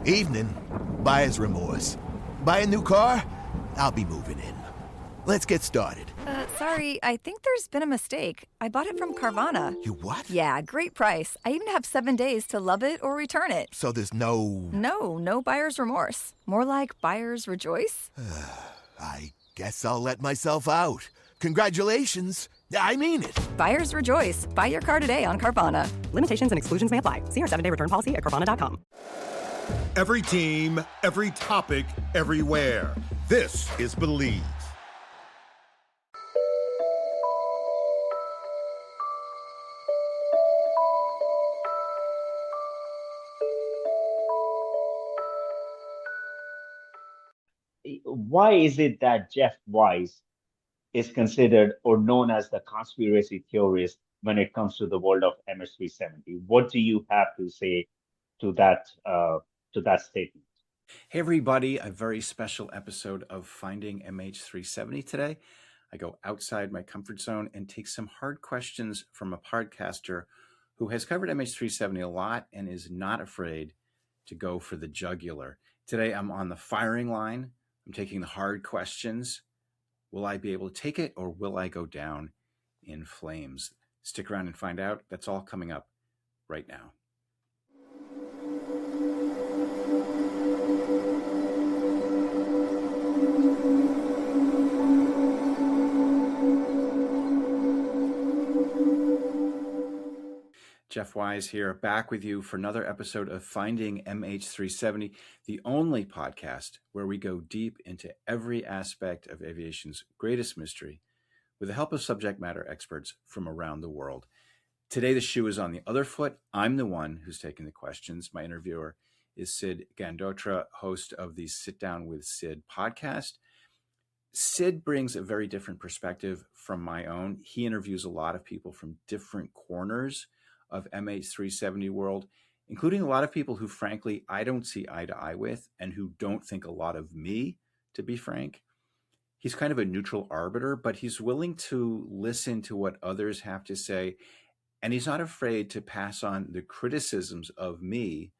Evening. Buyer's remorse. Buy a new car? I'll be moving in. Let's get started. Sorry, I think there's been a mistake. I bought it from Carvana. You what? Yeah, great price. I even have 7 days to love it or return it. So there's no... No buyer's remorse. More like buyer's rejoice. I guess I'll let myself out. Congratulations. I mean it. Buyer's rejoice. Buy your car today on Carvana. Limitations and exclusions may apply. See our 7-day return policy at Carvana.com. Every team, every topic, everywhere. This is Believe. Why is it that Jeff Wise is considered or known as the conspiracy theorist when it comes to the world of MH370? What do you have to say to that statement? Hey everybody, a very special episode of Finding MH370 today. I go outside my comfort zone and take some hard questions from a podcaster who has covered MH370 a lot and is not afraid to go for the jugular. Today I'm on the firing line. I'm taking the hard questions. Will I be able to take it, or will I go down in flames? Stick around and find out. That's all coming up right now. Jeff Wise here, back with you for another episode of Finding MH370, the only podcast where we go deep into every aspect of aviation's greatest mystery with the help of subject matter experts from around the world. Today, the shoe is on the other foot. I'm the one who's taking the questions. My interviewer is Sid Gandotra, host of the Sit Down With Sid podcast. Sid brings a very different perspective from my own. He interviews a lot of people from different corners of MH370 world, including a lot of people who, frankly, I don't see eye to eye with and who don't think a lot of me, to be frank. He's kind of a neutral arbiter, but he's willing to listen to what others have to say, and he's not afraid to pass on the criticisms of me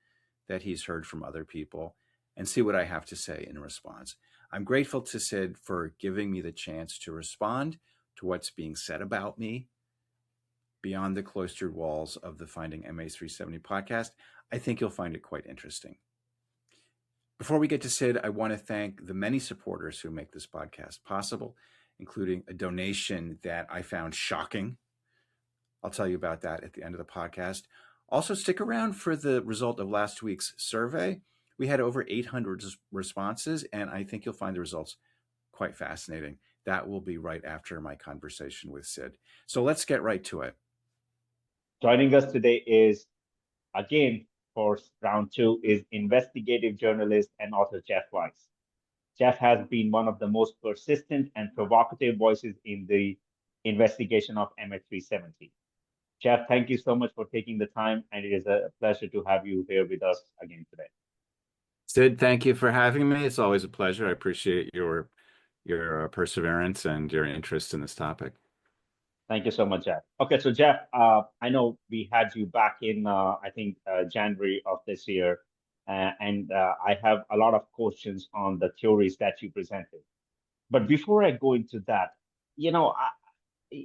that he's heard from other people and see what I have to say in response. I'm grateful to Sid for giving me the chance to respond to what's being said about me beyond the cloistered walls of the Finding MH370 podcast. I think you'll find it quite interesting. Before we get to Sid, I want to thank the many supporters who make this podcast possible, including a donation that I found shocking. I'll tell you about that at the end of the podcast. Also, stick around for the result of last week's survey. We had over 800 responses, and I think you'll find the results quite fascinating. That will be right after my conversation with Sid. So let's get right to it. Joining us today is, again, for round two, is investigative journalist and author Jeff Wise. Jeff has been one of the most persistent and provocative voices in the investigation of MH370. Jeff, thank you so much for taking the time, and it is a pleasure to have you here with us again today. Sid, thank you for having me. It's always a pleasure. I appreciate your perseverance and your interest in this topic. Thank you so much, Jeff. Okay, so Jeff, I know we had you back in, January of this year, and I have a lot of questions on the theories that you presented. But before I go into that,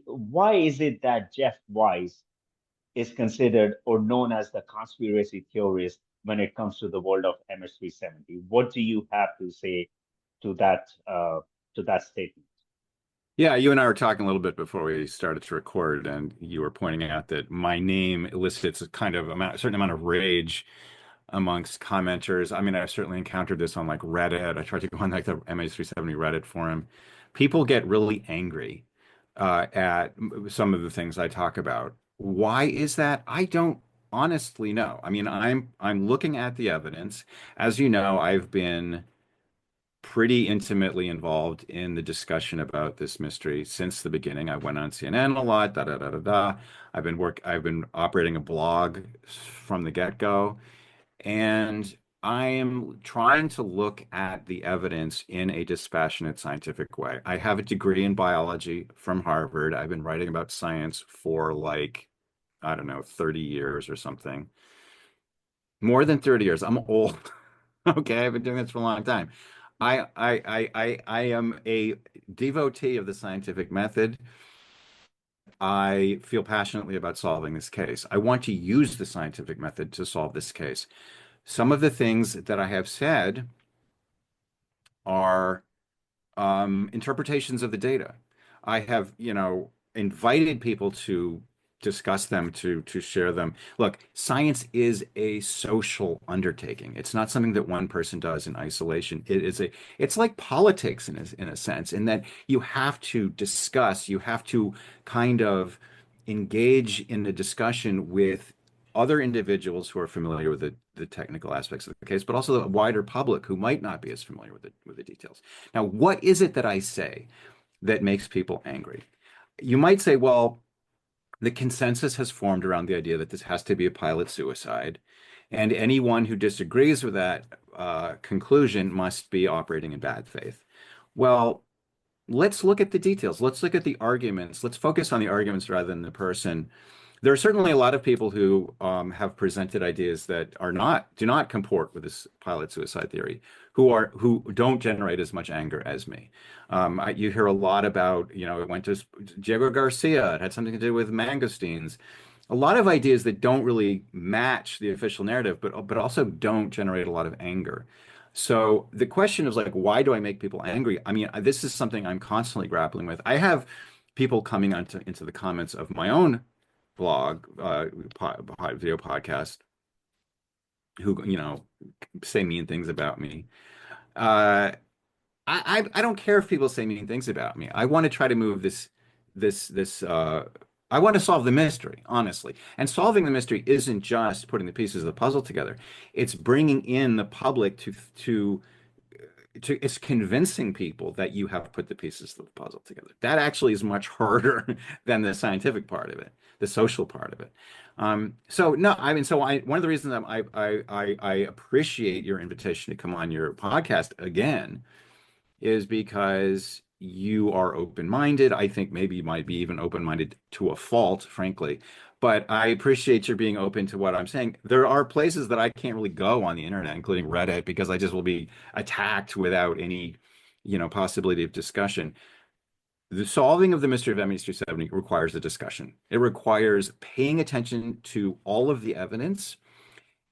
why is it that Jeff Wise is considered or known as the conspiracy theorist when it comes to the world of MH370? What do you have to say to that statement? Yeah, you and I were talking a little bit before we started to record, and you were pointing out that my name elicits a kind of a certain amount of rage amongst commenters. I mean, I've certainly encountered this on like Reddit. I tried to go on like the MH370 Reddit forum. People get really angry at some of the things I talk about. Why is that? I don't honestly know. I mean, I'm looking at the evidence. As you know, I've been pretty intimately involved in the discussion about this mystery since the beginning. I went on CNN a lot, da da da da da. I've been operating a blog from the get-go, and I am trying to look at the evidence in a dispassionate scientific way. I have a degree in biology from Harvard. I've been writing about science for like, I don't know, 30 years or something. More than 30 years. I'm old. Okay, I've been doing this for a long time. I am a devotee of the scientific method. I feel passionately about solving this case. I want to use the scientific method to solve this case. Some of the things that I have said are interpretations of the data. I have, invited people to discuss them, to share them. Look, science is a social undertaking. It's not something that one person does in isolation. It's like politics in a sense, in that you have to discuss, you have to kind of engage in a discussion with other individuals who are familiar with the technical aspects of the case, but also the wider public who might not be as familiar with the details. Now, what is it that I say that makes people angry? You might say, well, the consensus has formed around the idea that this has to be a pilot suicide, and anyone who disagrees with that conclusion must be operating in bad faith. Well, let's look at the details. Let's look at the arguments. Let's focus on the arguments rather than the person. There are certainly a lot of people who have presented ideas that do not comport with this pilot suicide theory, who don't generate as much anger as me. You hear a lot about, it went to Diego Garcia. It had something to do with mangosteens. A lot of ideas that don't really match the official narrative, but also don't generate a lot of anger. So the question is like, why do I make people angry? I mean, this is something I'm constantly grappling with. I have people coming into the comments of my own blog, video podcast, who, say mean things about me. Uh, I don't care if people say mean things about me. I want to try to move this. I want to solve the mystery, honestly. And solving the mystery isn't just putting the pieces of the puzzle together. It's bringing in the public to it's convincing people that you have put the pieces of the puzzle together. That actually is much harder than the scientific part of it, the social part of it. So no, I mean, one of the reasons I appreciate your invitation to come on your podcast again is because you are open-minded. I think maybe you might be even open-minded to a fault, frankly. But I appreciate your being open to what I'm saying. There are places that I can't really go on the internet, including Reddit, because I just will be attacked without any, possibility of discussion. The solving of the mystery of MH370 requires a discussion. It requires paying attention to all of the evidence.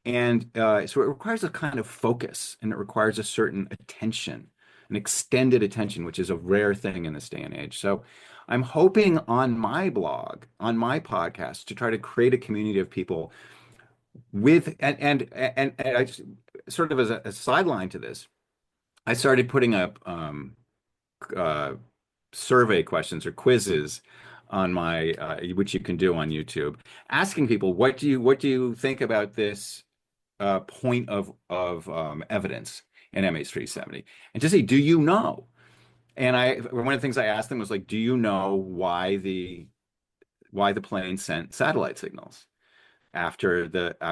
And so it requires a kind of focus, and it requires a certain attention, an extended attention, which is a rare thing in this day and age. So I'm hoping on my blog, on my podcast, to try to create a community of people with, and I just, sort of as a sideline to this, I started putting up uh, survey questions or quizzes on my, which you can do on YouTube, asking people, what do you think about this point of evidence in MH370, and to say, do you know? And one of the things I asked them was like, do you know why the plane sent satellite signals after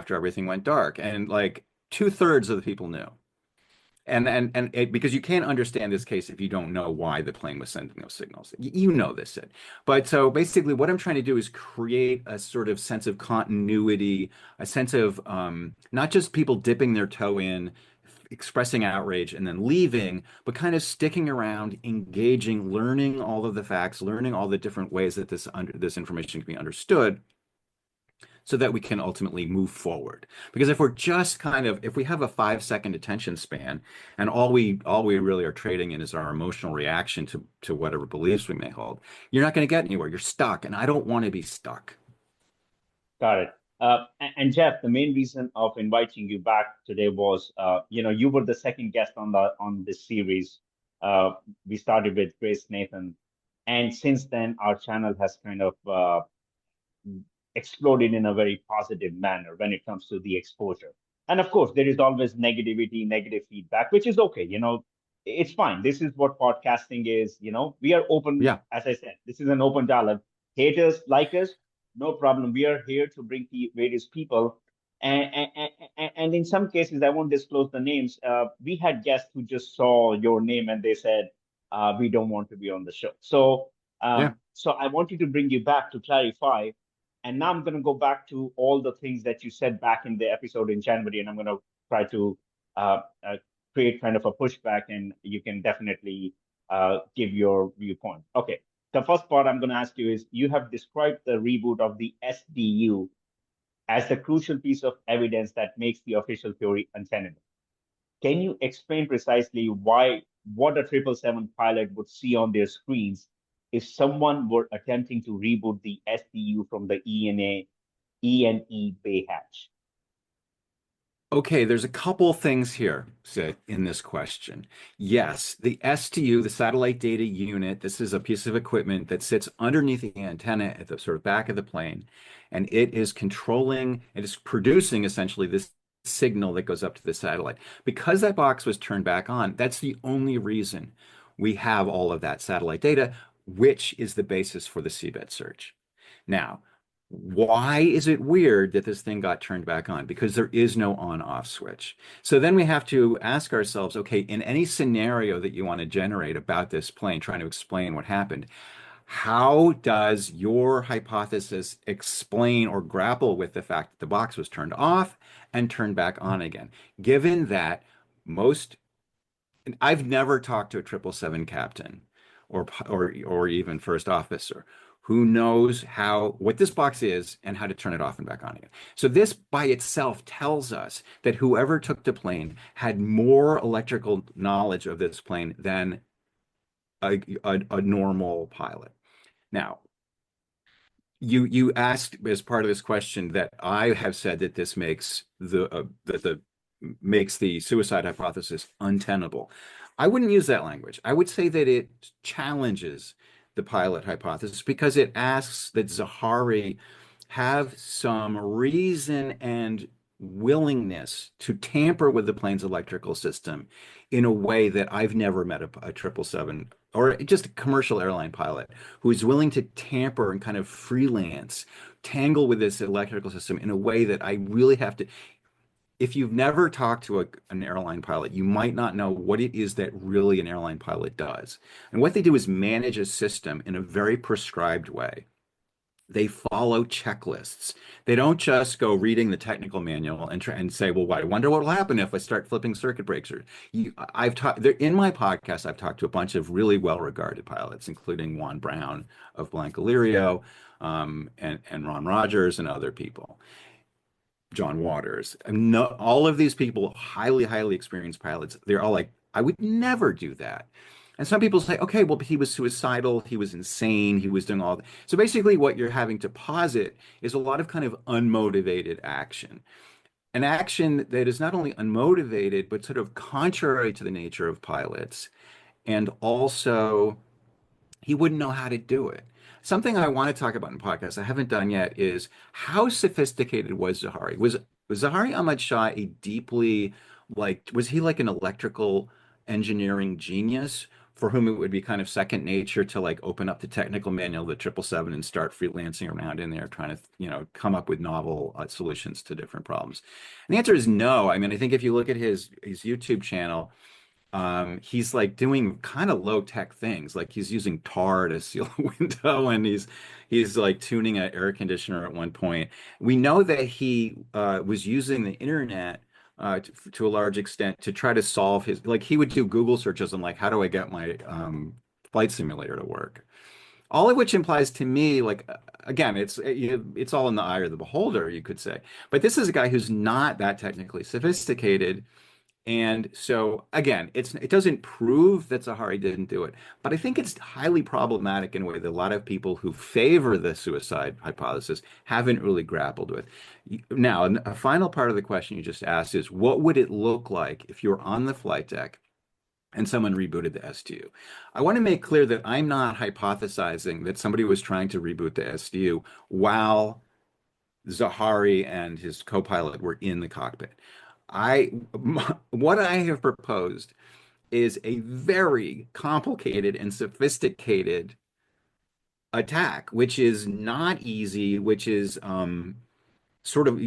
everything went dark? And like two-thirds of the people knew. Because you can't understand this case if you don't know why the plane was sending those signals. You know this, Sid. But so basically, what I'm trying to do is create a sort of sense of continuity, a sense of not just people dipping their toe in, expressing outrage, and then leaving, but kind of sticking around, engaging, learning all of the facts, learning all the different ways that this information can be understood, so that we can ultimately move forward. Because if we have a 5-second attention span, and all we really are trading in is our emotional reaction to whatever beliefs we may hold, you're not going to get anywhere. You're stuck, and I don't want to be stuck. Got it. And Jeff, the main reason of inviting you back today was, you were the second guest on this series. We started with Grace Nathan, and since then our channel has kind of exploded in a very positive manner when it comes to the exposure. And of course, there is always negativity, negative feedback, which is okay. It's fine. This is what podcasting is. We are open. Yeah. As I said, this is an open dialogue. Haters, like us, no problem. We are here to bring various people. And in some cases, I won't disclose the names. We had guests who just saw your name and they said, we don't want to be on the show. So, Yeah. so I wanted to bring you back to clarify. And now I'm going to go back to all the things that you said back in the episode in January, and I'm going to try to uh, uh, create kind of a pushback, and you can definitely give your viewpoint. Okay, the first part I'm going to ask you is, you have described the reboot of the SDU as the crucial piece of evidence that makes the official theory untenable. Can you explain precisely why what a 777 pilot would see on their screens if someone were attempting to reboot the SDU from the ENE bay hatch? Okay, there's a couple things here, Sid, in this question. Yes, the SDU, the satellite data unit, this is a piece of equipment that sits underneath the antenna at the sort of back of the plane, and it is controlling, it is producing essentially this signal that goes up to the satellite. Because that box was turned back on, that's the only reason we have all of that satellite data, which is the basis for the seabed search. Now, why is it weird that this thing got turned back on? Because there is no on-off switch. So then we have to ask ourselves, okay, in any scenario that you want to generate about this plane, trying to explain what happened, how does your hypothesis explain or grapple with the fact that the box was turned off and turned back on again? Given that most, I've never talked to a 777 captain or even first officer who knows what this box is and how to turn it off and back on again. So this by itself tells us that whoever took the plane had more electrical knowledge of this plane than a normal pilot. Now, you asked as part of this question that I have said that this makes the suicide hypothesis untenable. I wouldn't use that language. I would say that it challenges the pilot hypothesis because it asks that Zahari have some reason and willingness to tamper with the plane's electrical system in a way that I've never met a 777 or just a commercial airline pilot who is willing to tamper and kind of freelance, tangle with this electrical system in a way that I really have to. If you've never talked to an airline pilot, you might not know what it is that really an airline pilot does. And what they do is manage a system in a very prescribed way. They follow checklists. They don't just go reading the technical manual and say, "Well, I wonder what will happen if I start flipping circuit breakers." I've talked in my podcast. I've talked to a bunch of really well-regarded pilots, including Juan Brown of Blancolirio, and Ron Rogers and other people. John Waters. No, all of these people, highly, highly experienced pilots, they're all like, I would never do that. And some people say, okay, well, but he was suicidal, he was insane, he was doing all that. So basically, what you're having to posit is a lot of kind of unmotivated action. An action that is not only unmotivated, but sort of contrary to the nature of pilots. And also, he wouldn't know how to do it. Something I want to talk about in podcasts I haven't done yet is how sophisticated was Zahari? Was Zahari Ahmad Shah a deeply was he like an electrical engineering genius for whom it would be kind of second nature to like open up the technical manual of the 777 and start freelancing around in there trying to come up with novel solutions to different problems? And the answer is no. I mean, I think if you look at his YouTube channel, he's like doing kind of low tech things. Like he's using tar to seal a window, and he's like tuning an air conditioner at one point. We know that he was using the internet to a large extent to try to solve his, like he would do Google searches on like, how do I get my flight simulator to work? All of which implies to me, like, again, it's all in the eye of the beholder, you could say. But this is a guy who's not that technically sophisticated. And so again, it doesn't prove that Zahari didn't do it, but I think it's highly problematic in a way that a lot of people who favor the suicide hypothesis haven't really grappled with. Now, a final part of the question you just asked is, what would it look like if you were on the flight deck and someone rebooted the SDU? I want to make clear that I'm not hypothesizing that somebody was trying to reboot the SDU while Zahari and his co-pilot were in the cockpit. What I have proposed is a very complicated and sophisticated attack, which is not easy, which is sort of,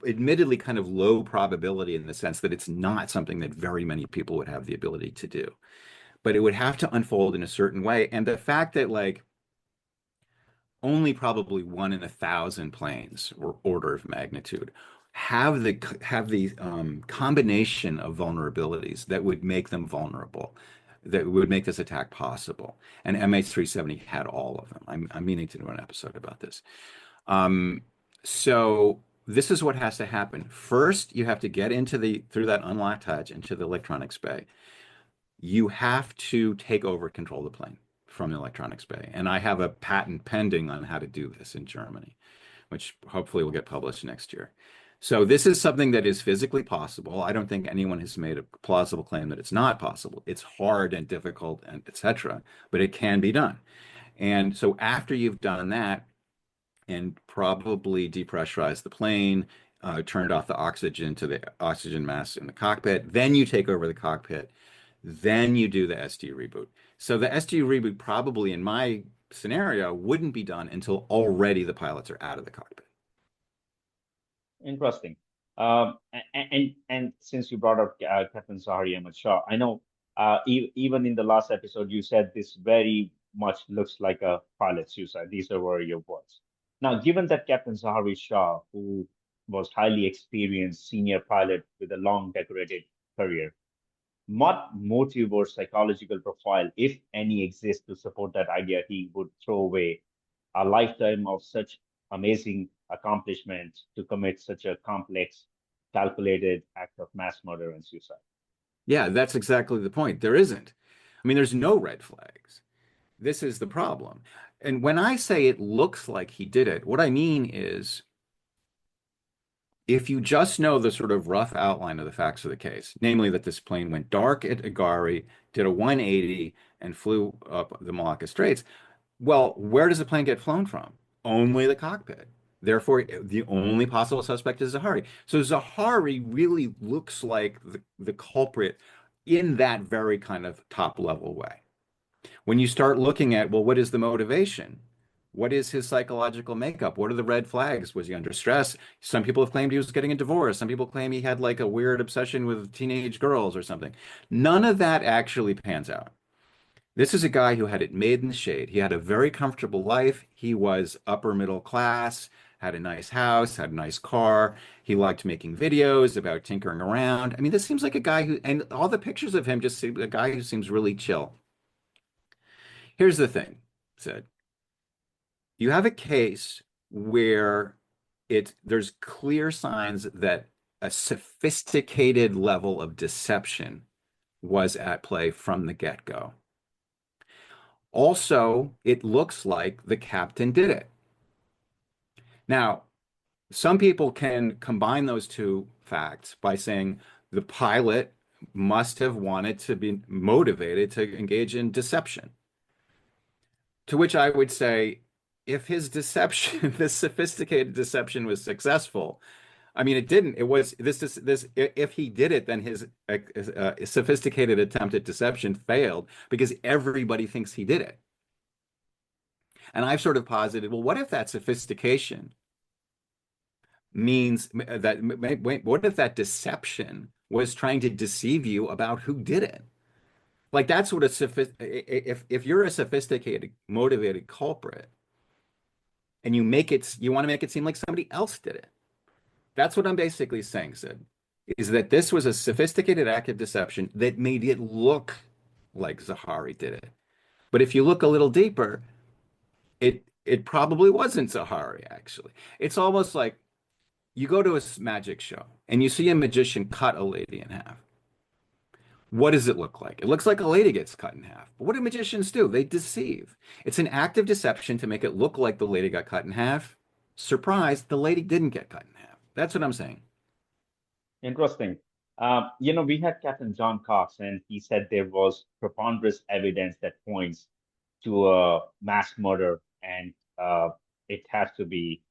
admittedly kind of low probability in the sense that it's not something that very many people would have the ability to do. But it would have to unfold in a certain way. And the fact that like only probably 1 in 1,000 planes or order of magnitude have the combination of vulnerabilities that would make them vulnerable, that would make this attack possible. And MH370 had all of them. I'm meaning to do an episode about this. So this is what has to happen. First, you have to get through that unlocked hatch into the electronics bay. You have to take over control of the plane from the electronics bay. And I have a patent pending on how to do this in Germany, which hopefully will get published next year. So this is something that is physically possible. I don't think anyone has made a plausible claim that it's not possible. It's hard and difficult and etc., but it can be done. And so after you've done that and probably depressurized the plane, turned off the oxygen to the oxygen mask in the cockpit, then you take over the cockpit, then you do the SD reboot. So the SD reboot probably in my scenario wouldn't be done until already the pilots are out of the cockpit. Interesting. And since you brought up Captain Zahari Ahmad Shah, I know even in the last episode you said this very much looks like a pilot suicide. These were your words. Now, given that Captain Zahari Shah, who was highly experienced senior pilot with a long decorated career, what motive or psychological profile, if any, exists to support that idea he would throw away a lifetime of such amazing accomplishment to commit such a complex, calculated act of mass murder and suicide? Yeah, that's exactly the point. There isn't. I mean, there's no red flags. This is the problem. And when I say it looks like he did it, what I mean is if you just know the sort of rough outline of the facts of the case, namely that this plane went dark at Agari, did a 180, and flew up the Malacca Straits, well, where does the plane get flown from? Only the cockpit. Therefore, the only possible suspect is Zahari. So Zahari really looks like the culprit in that very kind of top level way. When you start looking at, well, what is the motivation? What is his psychological makeup? What are the red flags? Was he under stress? Some people have claimed he was getting a divorce. Some people claim he had like a weird obsession with teenage girls or something. None of that actually pans out. This is a guy who had it made in the shade. He had a very comfortable life. He was upper middle class, had a nice house, had a nice car. He liked making videos about tinkering around. I mean, this seems like a guy who, and all the pictures of him just seem a guy who seems really chill. Here's the thing, Sid. You have a case where there's clear signs that a sophisticated level of deception was at play from the get-go. Also, it looks like the captain did it. Now, some people can combine those two facts by saying the pilot must have wanted to be motivated to engage in deception. To which I would say, if his deception, this sophisticated deception was successful, I mean, it didn't. It was this. If he did it, then his sophisticated attempt at deception failed because everybody thinks he did it. And I've sort of posited, well, what if that sophistication means that? What if that deception was trying to deceive you about who did it? Like that's what if you're a sophisticated, motivated culprit, and you want to make it seem like somebody else did it. That's what I'm basically saying, Sid, is that this was a sophisticated act of deception that made it look like Zahari did it. But if you look a little deeper, it probably wasn't Zahari, actually. It's almost like you go to a magic show and you see a magician cut a lady in half. What does it look like? It looks like a lady gets cut in half. But what do magicians do? They deceive. It's an act of deception to make it look like the lady got cut in half. Surprise, the lady didn't get cut in half. That's what I'm saying. Interesting. We had Captain John Cox, and he said there was preponderance evidence that points to a mass murder, and it has to be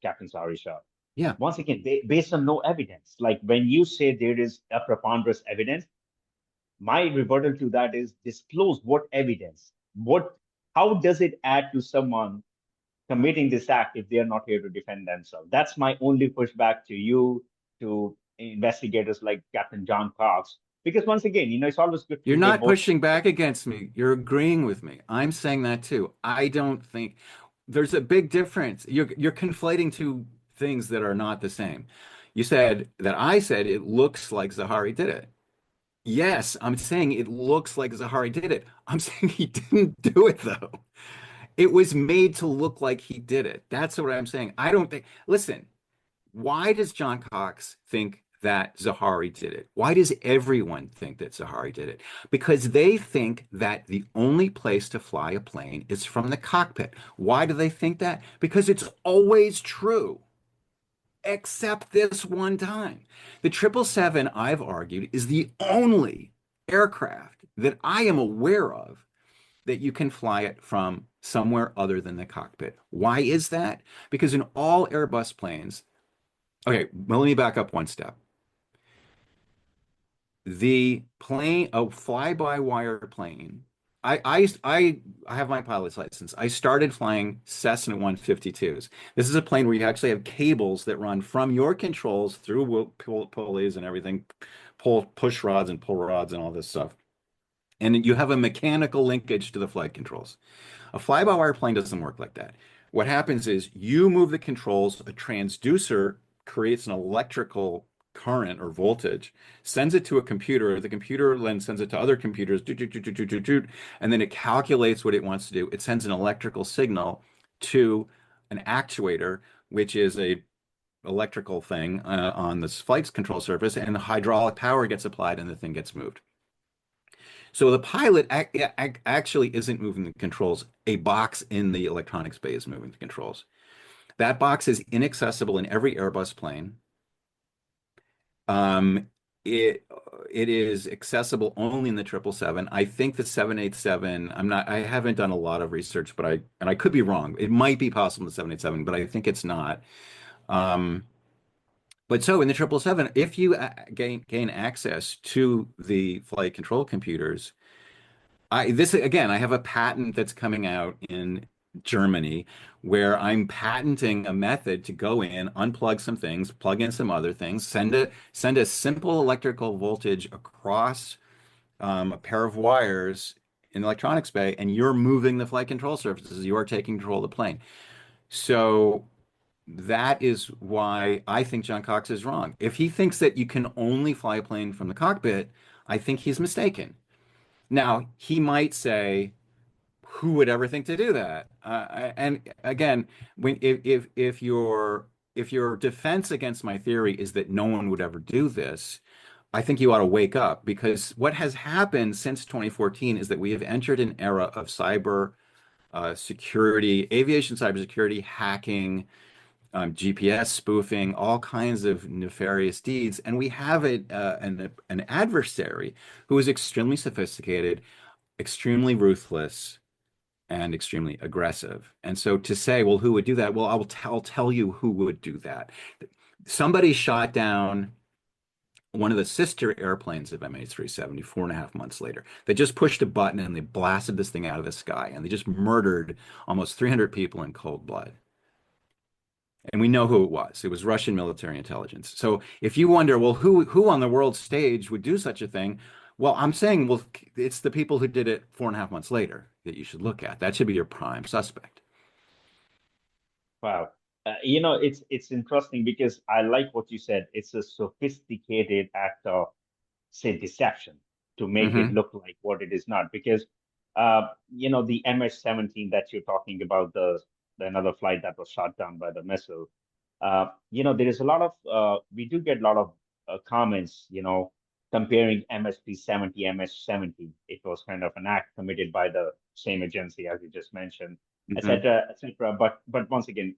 Captain Zahari Shah. Yeah. Once again, based on no evidence. Like when you say there is a preponderance evidence, my rebuttal to that is disclose what evidence. How does it add to someone committing this act if they are not here to defend themselves? That's my only pushback to you, to investigators like Captain John Cox. Because once again, it's always good. You're not pushing back against me. You're agreeing with me. I'm saying that too. I don't think there's a big difference. You're conflating two things that are not the same. You said that I said it looks like Zahari did it. Yes, I'm saying it looks like Zahari did it. I'm saying he didn't do it though. It was made to look like he did it. That's what I'm saying. I don't think, listen, why does John Cox think that Zahari did it? Why does everyone think that Zahari did it? Because they think that the only place to fly a plane is from the cockpit. Why do they think that? Because it's always true, except this one time. The 777, I've argued, is the only aircraft that I am aware of that you can fly it from somewhere other than the cockpit. Why is that? Because in all Airbus planes, okay, well, let me back up one step. The plane, a fly-by-wire plane, I have my pilot's license. I started flying Cessna 152s. This is a plane where you actually have cables that run from your controls through pulleys and everything, push rods and pull rods and all this stuff. And you have a mechanical linkage to the flight controls. A fly-by-wire plane doesn't work like that. What happens is you move the controls, a transducer creates an electrical current or voltage, sends it to a computer, the computer then sends it to other computers, and then it calculates what it wants to do. It sends an electrical signal to an actuator, which is a electrical thing on this flight control surface, and the hydraulic power gets applied and the thing gets moved. So the pilot actually isn't moving the controls. A box in the electronics bay is moving the controls. That box is inaccessible in every Airbus plane. It is accessible only in the 777. I think the 787, I haven't done a lot of research, but I could be wrong. It might be possible in the 787, but I think it's not. But so in the 777, if you gain access to the flight control computers, I have a patent that's coming out in Germany where I'm patenting a method to go in, unplug some things, plug in some other things, send a simple electrical voltage across a pair of wires in the electronics bay, and you're moving the flight control surfaces. You are taking control of the plane. So that is why I think John Cox is wrong. If he thinks that you can only fly a plane from the cockpit, I think he's mistaken. Now, he might say, who would ever think to do that? And again, if your defense against my theory is that no one would ever do this, I think you ought to wake up, because what has happened since 2014 is that we have entered an era of cyber security, aviation cybersecurity, hacking, GPS spoofing, all kinds of nefarious deeds, and we have an adversary who is extremely sophisticated, extremely ruthless, and extremely aggressive. And so to say, well, who would do that? Well, I'll tell you who would do that. Somebody shot down one of the sister airplanes of MH370 4.5 months later. They just pushed a button and they blasted this thing out of the sky, and they just murdered almost 300 people in cold blood. And we know who it was. It was Russian military intelligence. So if you wonder, well, who on the world stage would do such a thing? Well, I'm saying, well, it's the people who did it 4.5 months later that you should look at. That should be your prime suspect. Wow. It's interesting because I like what you said. It's a sophisticated act of, say, deception to make it look like what it is not. Because, the MH17 that you're talking about, the another flight that was shot down by the missile, there is a lot of, we do get a lot of comments, comparing MH370, MH17. It was kind of an act committed by the same agency, as you just mentioned, etc., etc. But once again,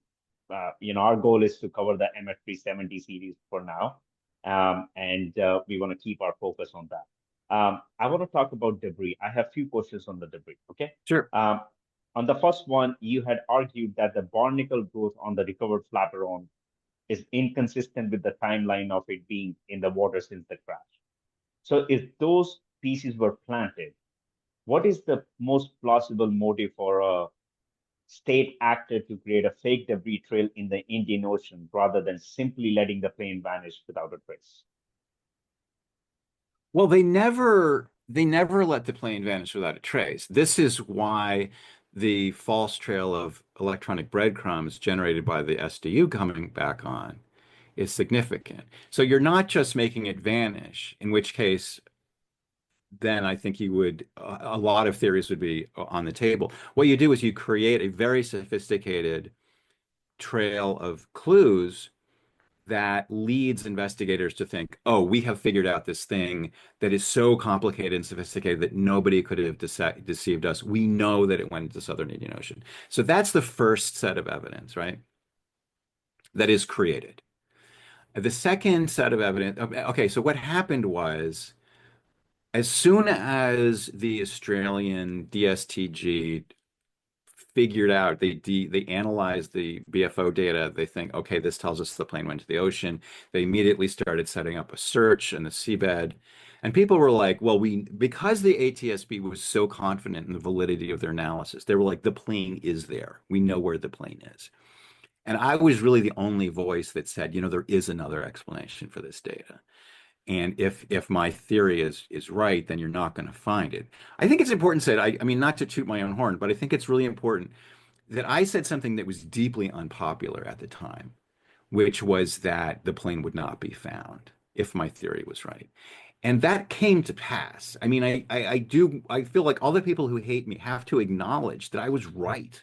our goal is to cover the MH370 series for now, and we want to keep our focus on that. I want to talk about debris. I have a few questions on the debris. Okay. Sure. On the first one, you had argued that the barnacle growth on the recovered flaperon is inconsistent with the timeline of it being in the water since the crash. So if those pieces were planted, what is the most plausible motive for a state actor to create a fake debris trail in the Indian Ocean rather than simply letting the plane vanish without a trace? Well, they never let the plane vanish without a trace. This is why the false trail of electronic breadcrumbs generated by the SDU coming back on is significant. So you're not just making it vanish, in which case, then I think you would, a lot of theories would be on the table. What you do is you create a very sophisticated trail of clues that leads investigators to think, oh, we have figured out this thing that is so complicated and sophisticated that nobody could have deceived us. We know that it went into the Southern Indian Ocean. So that's the first set of evidence, right? That is created. The second set of evidence, okay, so what happened was, as soon as the Australian DSTG figured out, they analyzed the BFO data. They think, okay, this tells us the plane went to the ocean. They immediately started setting up a search in the seabed. And people were like, well, because the ATSB was so confident in the validity of their analysis, they were like, the plane is there. We know where the plane is. And I was really the only voice that said, there is another explanation for this data. And if my theory is right, then you're not going to find it. I think it's important to say, I mean, not to toot my own horn, but I think it's really important that I said something that was deeply unpopular at the time, which was that the plane would not be found if my theory was right. And that came to pass. I mean, I feel like all the people who hate me have to acknowledge that I was right.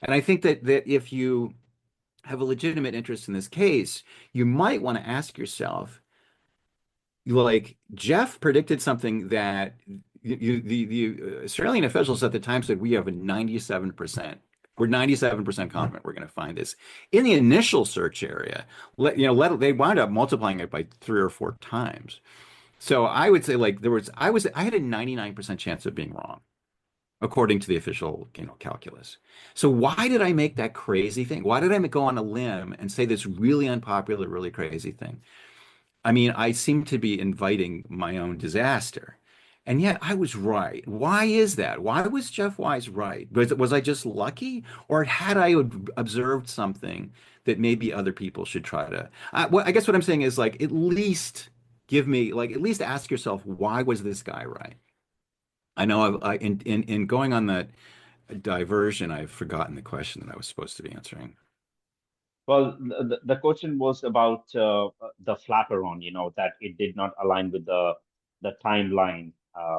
And I think that if you have a legitimate interest in this case, you might want to ask yourself, like, Jeff predicted something that the Australian officials at the time said we have a 97%. We're 97% confident we're going to find this in the initial search area. They wound up multiplying it by 3 or 4 times. So I would say, like, I had a 99% chance of being wrong, according to the official, calculus. So why did I make that crazy thing? Why did I go on a limb and say this really unpopular, really crazy thing? I mean, I seem to be inviting my own disaster. And yet I was right. Why is that? Why was Jeff Wise right? Was I just lucky? Or had I observed something that maybe other people should try to? I guess what I'm saying is, like, at least at least ask yourself, why was this guy right? I know in going on that diversion, I've forgotten the question that I was supposed to be answering. Well, the question was about the flaperon, that it did not align with the timeline.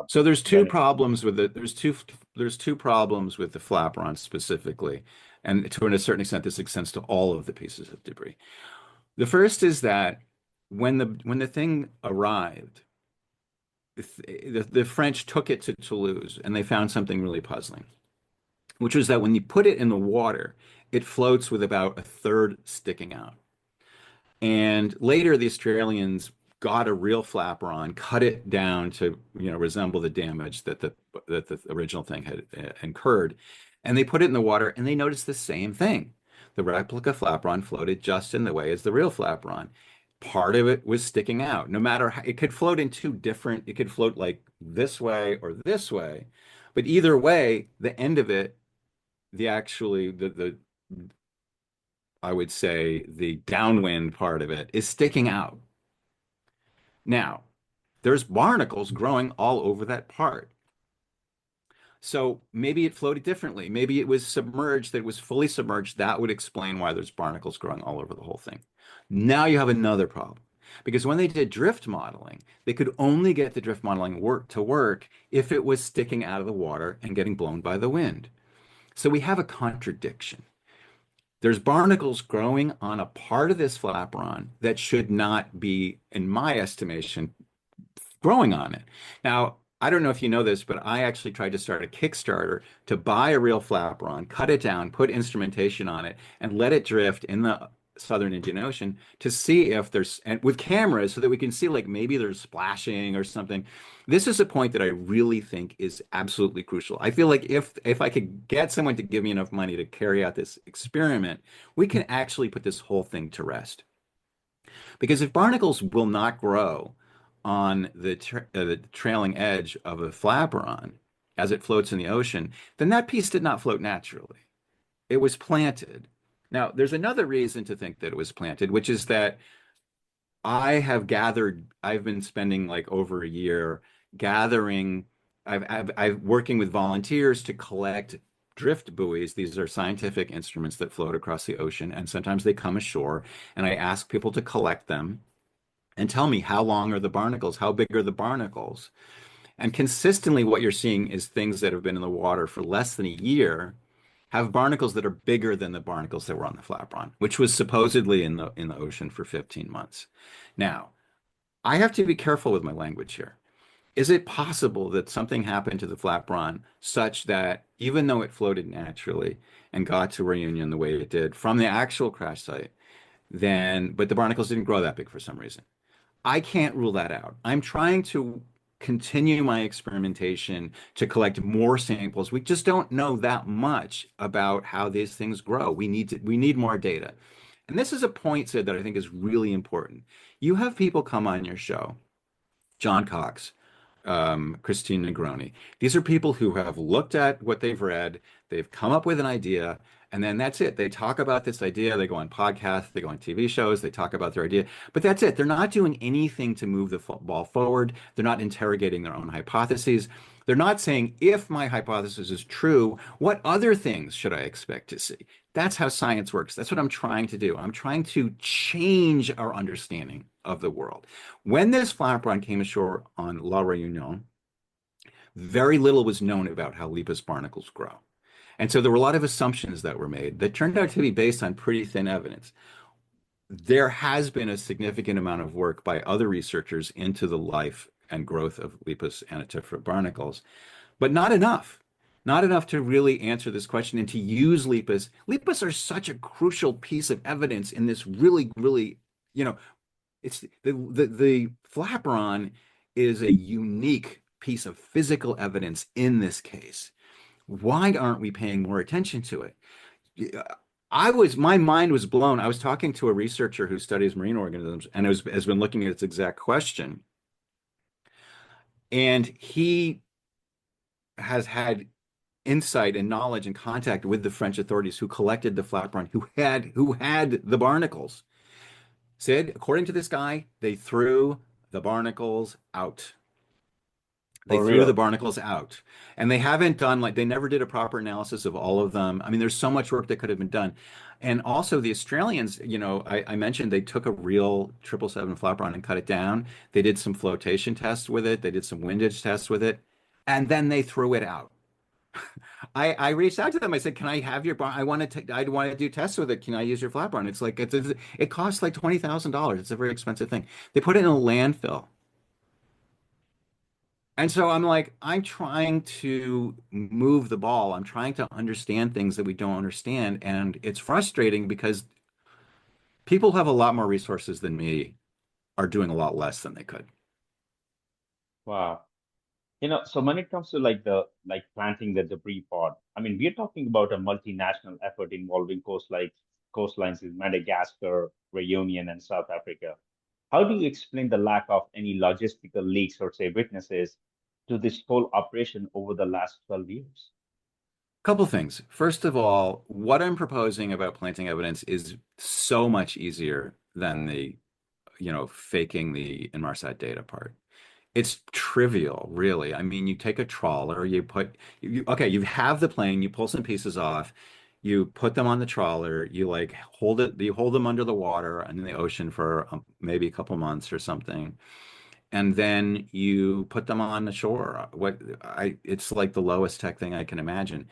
So there's two when it, problems with it. There's two problems with the flaperon specifically, and to a certain extent, this extends to all of the pieces of debris. The first is that when the thing arrived, the French took it to Toulouse, and they found something really puzzling, which was that when you put it in the water, it floats with about a third sticking out. And later, the Australians got a real flaperon, cut it down to resemble the damage that the original thing had incurred, and they put it in the water, and they noticed the same thing. The replica flaperon floated just in the way as the real flaperon. Part of it was sticking out. No matter how, it could float in two different. It could float like this way or this way, but either way, the end of it, the I would say the downwind part of it is sticking out. Now, there's barnacles growing all over that part. So maybe it floated differently. Maybe it was submerged, that it was fully submerged. That would explain why there's barnacles growing all over the whole thing. Now you have another problem. Because when they did drift modeling, they could only get the drift modeling to work if it was sticking out of the water and getting blown by the wind. So we have a contradiction. There's barnacles growing on a part of this flaperon that should not be, in my estimation, growing on it. Now, I don't know if you know this, but I actually tried to start a Kickstarter to buy a real flaperon, cut it down, put instrumentation on it, and let it drift in the Southern Indian Ocean to see if there's, and with cameras so that we can see, like, maybe there's splashing or something. This is a point that I really think is absolutely crucial. I feel like if I could get someone to give me enough money to carry out this experiment, we can actually put this whole thing to rest. Because if barnacles will not grow on the trailing edge of a flaperon as it floats in the ocean, then that piece did not float naturally. It was planted. Now, there's another reason to think that it was planted, which is that I've been spending like over a year gathering, I've working with volunteers to collect drift buoys. These are scientific instruments that float across the ocean, and sometimes they come ashore, and I ask people to collect them and tell me how long are the barnacles, how big are the barnacles. And consistently, what you're seeing is things that have been in the water for less than a year have barnacles that are bigger than the barnacles that were on the flatbron, which was supposedly in the ocean for 15 months. Now, I have to be careful with my language here. Is it possible that something happened to the flatbron such that even though it floated naturally and got to Reunion the way it did from the actual crash site, but the barnacles didn't grow that big for some reason? I can't rule that out. I'm trying to continue my experimentation to collect more samples. We just don't know that much about how these things grow. We need more data. And this is a point, Sid, that I think is really important. You have people come on your show, John Cox, Christine Negroni. These are people who have looked at what they've read, they've come up with an idea, and then that's it. They talk about this idea, they go on podcasts, they go on TV shows, they talk about their idea, but that's it. They're not doing anything to move the ball forward. They're not interrogating their own hypotheses. They're not saying, if my hypothesis is true, what other things should I expect to see? That's how science works. That's what I'm trying to do. I'm trying to change our understanding of the world. When this flatbron came ashore on La Réunion, very little was known about how Lepus barnacles grow. And so there were a lot of assumptions that were made that turned out to be based on pretty thin evidence. There has been a significant amount of work by other researchers into the life and growth of Lepus antiphora barnacles, but not enough. Not enough to really answer this question and to use Lepus. Lepus are such a crucial piece of evidence in this really, really, it's the flatbron is a unique piece of physical evidence in this case. Why aren't we paying more attention to it? My mind was blown. I was talking to a researcher who studies marine organisms and has been looking at this exact question. And he has had insight and knowledge and contact with the French authorities who collected the flatbron, who had the barnacles. Sid, according to this guy, they threw the barnacles out. They threw the barnacles out. And they haven't done, they never did a proper analysis of all of them. I mean, there's so much work that could have been done. And also the Australians, I mentioned they took a real 777 flatbron and cut it down. They did some flotation tests with it. They did some windage tests with it. And then they threw it out. I reached out to them. I said, "Can I have your barn? I want to do tests with it. Can I use your flatbron?" It's like it costs like $20,000. It's a very expensive thing. They put it in a landfill. And so I'm trying to move the ball. I'm trying to understand things that we don't understand. And it's frustrating because people who have a lot more resources than me are doing a lot less than they could. Wow. So when it comes to planting the debris pod, I mean, we're talking about a multinational effort involving coastlines in Madagascar, Reunion, and South Africa. How do you explain the lack of any logistical leaks or say witnesses to this whole operation over the last 12 years? Couple things. First of all, what I'm proposing about planting evidence is so much easier than the, faking the Inmarsat data part. It's trivial, really. I mean, you take a trawler, you have the plane, you pull some pieces off, you put them on the trawler, you hold them under the water and in the ocean for maybe a couple months or something. And then you put them on the shore. It's like the lowest tech thing I can imagine.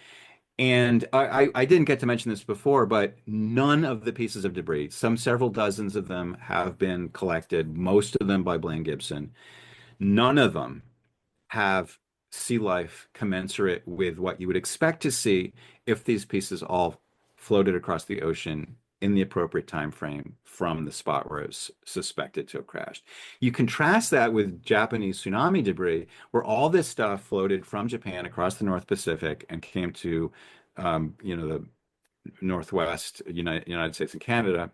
And I didn't get to mention this before, but none of the pieces of debris, several dozens of them have been collected, most of them by Blaine Gibson. None of them have sea life commensurate with what you would expect to see if these pieces all floated across the ocean in the appropriate time frame from the spot where it was suspected to have crashed. You contrast that with Japanese tsunami debris, where all this stuff floated from Japan across the North Pacific and came to, the Northwest United States and Canada.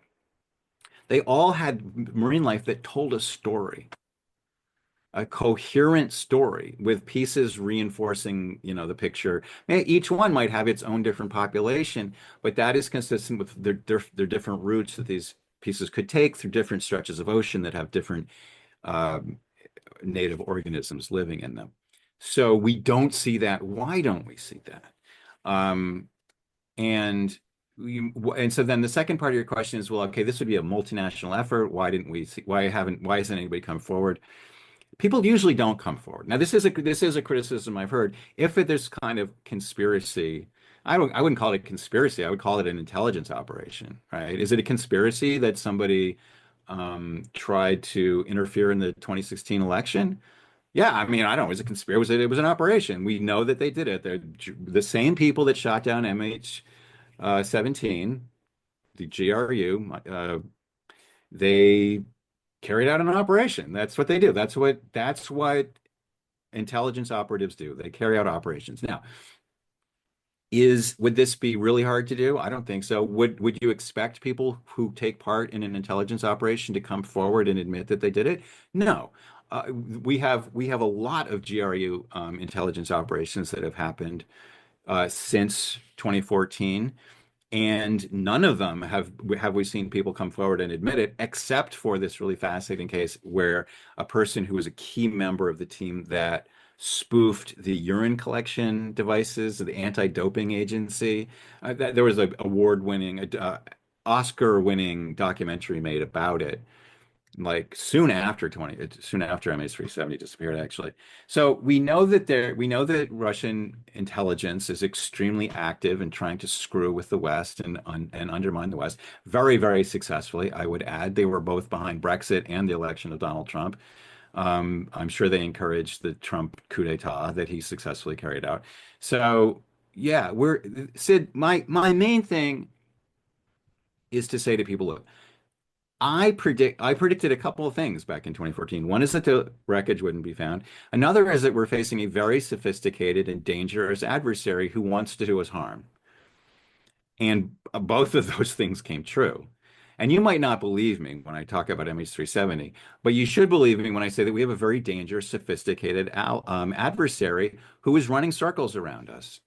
They all had marine life that told a story. A coherent story with pieces reinforcing, the picture. Each one might have its own different population, but that is consistent with their different routes that these pieces could take through different stretches of ocean that have different native organisms living in them. So we don't see that. Why don't we see that? And and so then the second part of your question is, well, okay, this would be a multinational effort. Why hasn't anybody come forward? People usually don't come forward. Now, this is a criticism I've heard. If there's kind of conspiracy, I wouldn't call it a conspiracy. I would call it an intelligence operation, right? Is it a conspiracy that somebody tried to interfere in the 2016 election? Yeah, I mean, I don't know. It was a conspiracy. It was an operation. We know that they did it. They're the same people that shot down MH17, the GRU. They carried out an operation. That's what they do. That's what intelligence operatives do. They carry out operations. Now, would this be really hard to do? I don't think so. Would you expect people who take part in an intelligence operation to come forward and admit that they did it? No. We have a lot of GRU intelligence operations that have happened since 2014. And none of them have we seen people come forward and admit it, except for this really fascinating case where a person who was a key member of the team that spoofed the urine collection devices of the anti-doping agency. There was an award-winning, Oscar-winning documentary made about it, like soon after MH370 disappeared, actually. So we know that Russian intelligence is extremely active in trying to screw with the West and undermine the West very, very successfully. I would add they were both behind Brexit and the election of Donald Trump. I'm sure they encouraged the Trump coup d'etat that he successfully carried out. So yeah, Sid, my main thing is to say to people, look, I predicted a couple of things back in 2014. One is that the wreckage wouldn't be found. Another is that we're facing a very sophisticated and dangerous adversary who wants to do us harm. And both of those things came true. And you might not believe me when I talk about MH370, but you should believe me when I say that we have a very dangerous, sophisticated adversary who is running circles around us.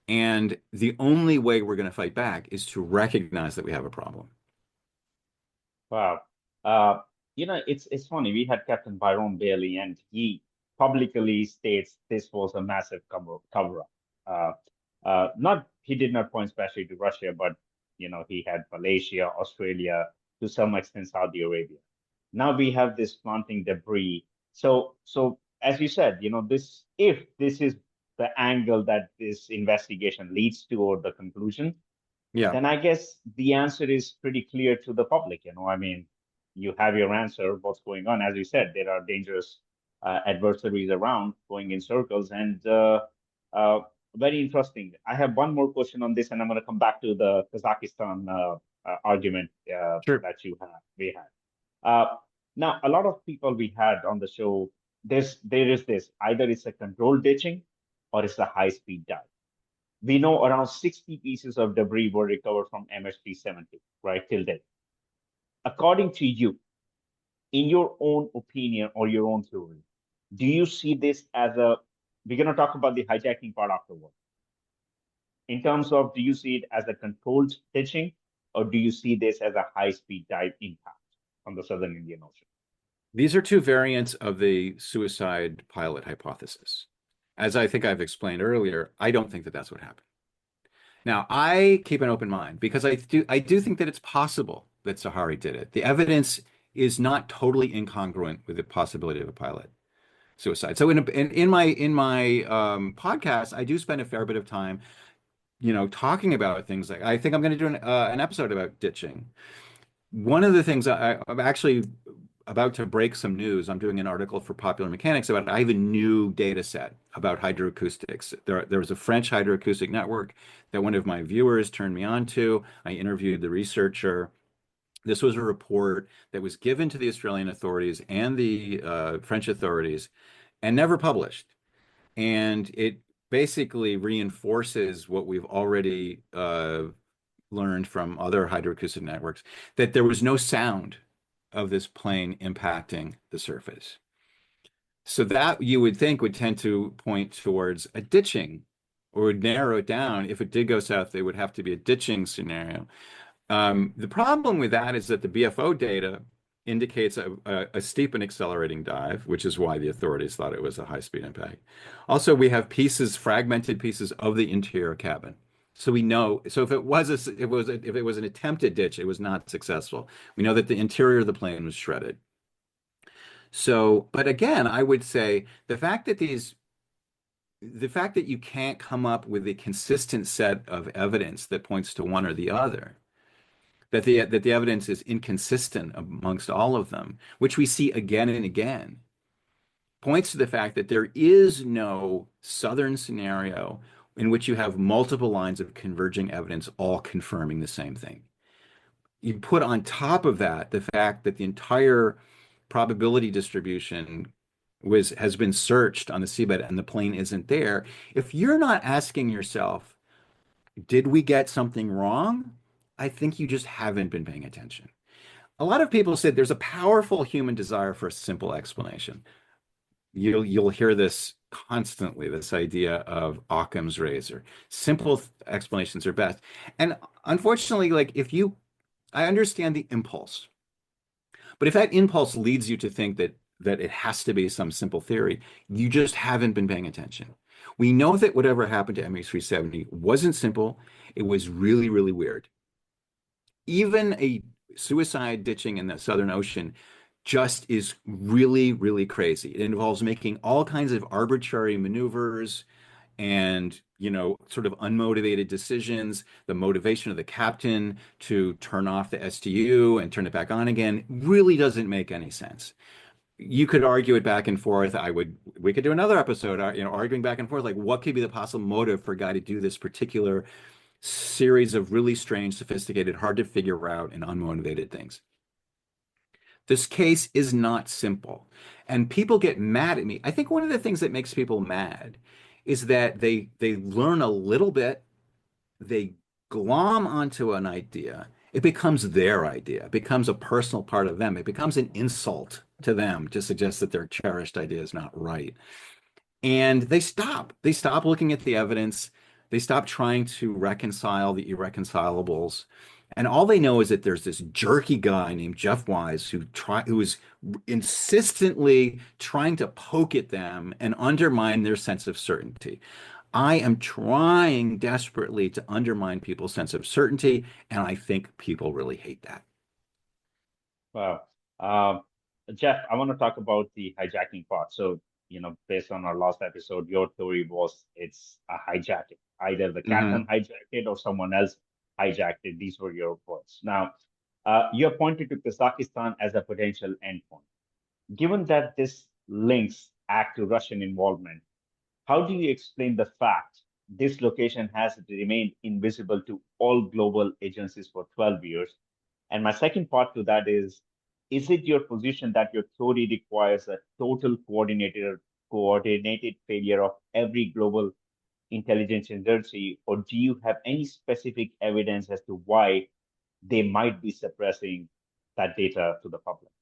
And the only way we're going to fight back is to recognize that we have a problem. Wow. It's funny. We had Captain Byron Bailey, and he publicly states this was a massive cover-up. Not he did not point especially to Russia, but he had Malaysia, Australia, to some extent Saudi Arabia. Now we have this planting debris. So as you said, if this is the angle that this investigation leads to, or the conclusion, Yeah. then I guess the answer is pretty clear to the public. I mean, you have your answer, what's going on. As you said, there are dangerous adversaries around going in circles, and very interesting. I have one more question on this, and I'm going to come back to the Kazakhstan argument Sure. that we had. Now, a lot of people we had on the show, there is this, either it's a controlled ditching or it's a high-speed dive. We know around 60 pieces of debris were recovered from MH370, right, till date. According to you, in your own opinion or your own theory, do you see this as we're going to talk about the hijacking part afterward. In terms of, do you see it as a controlled ditching, or do you see this as a high-speed dive impact on the Southern Indian Ocean? These are two variants of the suicide pilot hypothesis. As I think I've explained earlier, I don't think that that's what happened. Now, I keep an open mind because I do think that it's possible that Sahari did it. The evidence is not totally incongruent with the possibility of a pilot suicide. So in my podcast, I do spend a fair bit of time, talking about things like, I think I'm going to do an episode about ditching. One of the things I'm actually about to break some news. I'm doing an article for Popular Mechanics about, I have a new data set about hydroacoustics. There was a French hydroacoustic network that one of my viewers turned me on to. I interviewed the researcher. This was a report that was given to the Australian authorities and the French authorities and never published. And it basically reinforces what we've already learned from other hydroacoustic networks, that there was no sound of this plane impacting the surface. So that you would think would tend to point towards a ditching, or would narrow it down. If it did go south, they would have to be a ditching scenario. The problem with that is that the BFO data indicates a steep and accelerating dive, which is why the authorities thought it was a high-speed impact. Also, we have fragmented pieces of the interior cabin. So we know, so if it was an attempted ditch, it was not successful. We know that the interior of the plane was shredded. So, but again, I would say the fact that you can't come up with a consistent set of evidence that points to one or the other, that the evidence is inconsistent amongst all of them, which we see again and again, points to the fact that there is no southern scenario in which you have multiple lines of converging evidence all confirming the same thing. You put on top of that the fact that the entire probability distribution has been searched on the seabed and the plane isn't there. If you're not asking yourself, did we get something wrong? I think you just haven't been paying attention. A lot of people said there's a powerful human desire for a simple explanation. You'll hear this constantly, this idea of Occam's razor. Simple explanations are best. And unfortunately, I understand the impulse, but if that impulse leads you to think that it has to be some simple theory, you just haven't been paying attention. We know that whatever happened to MH370 wasn't simple. It was really, really weird. Even a suicide ditching in the Southern Ocean just is really, really crazy. It involves making all kinds of arbitrary maneuvers and, sort of unmotivated decisions. The motivation of the captain to turn off the STU and turn it back on again really doesn't make any sense. You could argue it back and forth. We could do another episode, arguing back and forth, like what could be the possible motive for a guy to do this particular series of really strange, sophisticated, hard to figure out, and unmotivated things. This case is not simple, and people get mad at me. I think one of the things that makes people mad is that they learn a little bit, they glom onto an idea, it becomes their idea, it becomes a personal part of them, it becomes an insult to them to suggest that their cherished idea is not right. And they stop looking at the evidence, they stop trying to reconcile the irreconcilables. And all they know is that there's this jerky guy named Jeff Wise who is insistently trying to poke at them and undermine their sense of certainty. I am trying desperately to undermine people's sense of certainty, and I think people really hate that. Wow. Jeff, I want to talk about the hijacking part. So, based on our last episode, your theory was it's a hijacking. Either the captain hijacked it or someone else hijacked it. These were your words. Now, you have pointed to Kazakhstan as a potential endpoint. Given that this links act to Russian involvement, how do you explain the fact this location has remained invisible to all global agencies for 12 years? And my second part to that is it your position that your theory requires a total coordinated failure of every global intelligence agency, or do you have any specific evidence as to why they might be suppressing that data to the public?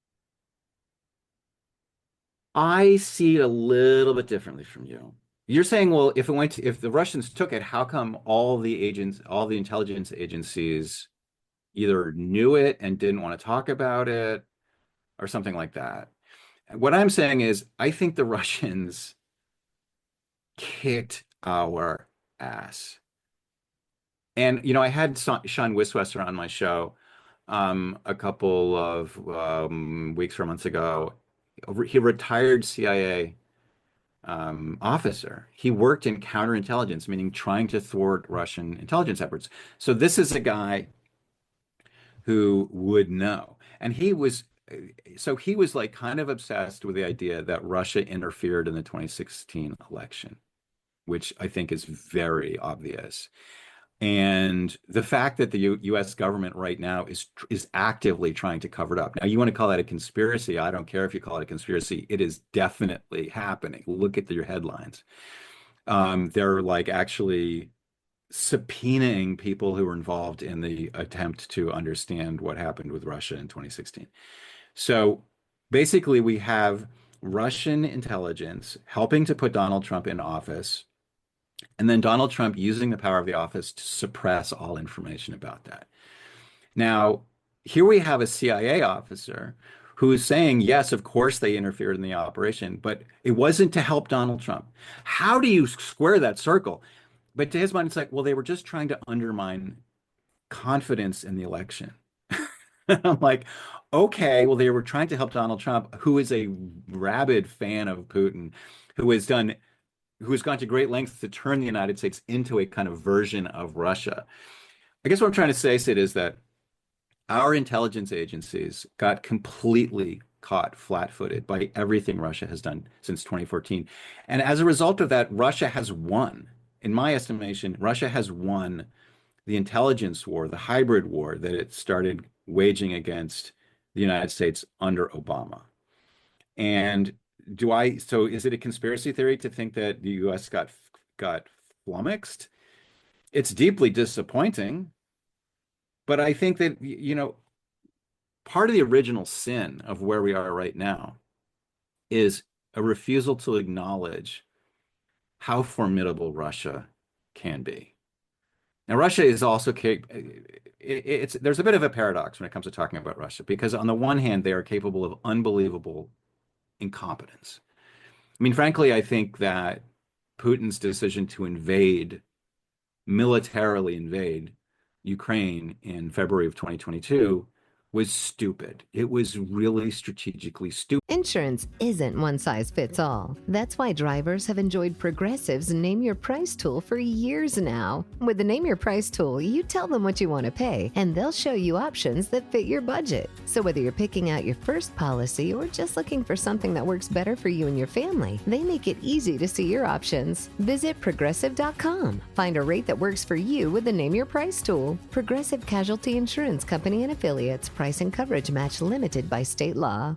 I see it a little bit differently from you. You're saying, well, if the Russians took it, how come all the intelligence agencies either knew it and didn't want to talk about it or something like that? What I'm saying is, I think the Russians kicked our ass. And, I had Sean Wiswesser on my show a couple of weeks or months ago. He retired CIA officer. He worked in counterintelligence, meaning trying to thwart Russian intelligence efforts. So this is a guy who would know. And he was like kind of obsessed with the idea that Russia interfered in the 2016 election, which I think is very obvious. And the fact that the U.S. government right now is actively trying to cover it up. Now, you want to call that a conspiracy? I don't care if you call it a conspiracy. It is definitely happening. Look at your headlines. They're like actually subpoenaing people who were involved in the attempt to understand what happened with Russia in 2016. So basically, we have Russian intelligence helping to put Donald Trump in office, and then Donald Trump using the power of the office to suppress all information about that. Now, here we have a CIA officer who's saying, yes, of course they interfered in the operation, but it wasn't to help Donald Trump. How do you square that circle? But to his mind, it's like, well, they were just trying to undermine confidence in the election. I'm like, okay, well, they were trying to help Donald Trump, who is a rabid fan of Putin, who has done, who has gone to great lengths to turn the United States into a kind of version of Russia. I guess what I'm trying to say, Sid, is that our intelligence agencies got completely caught flat-footed by everything Russia has done since 2014. And as a result of that, Russia has won. In my estimation, Russia has won the intelligence war, the hybrid war that it started waging against the United States under Obama. And so is it a conspiracy theory to think that the US got flummoxed? It's deeply disappointing, but I think that, part of the original sin of where we are right now is a refusal to acknowledge how formidable Russia can be. Now, Russia is also there's a bit of a paradox when it comes to talking about Russia, because on the one hand, they are capable of unbelievable incompetence. I mean, frankly, I think that Putin's decision to militarily invade Ukraine in February of 2022 was stupid. It was really strategically stupid. Insurance isn't one size fits all. That's why drivers have enjoyed Progressive's Name Your Price tool for years now. With the Name Your Price tool, you tell them what you want to pay, and they'll show you options that fit your budget. So whether you're picking out your first policy or just looking for something that works better for you and your family, they make it easy to see your options. Visit Progressive.com. Find a rate that works for you with the Name Your Price tool. Progressive Casualty Insurance Company and Affiliates. Price and coverage match limited by state law.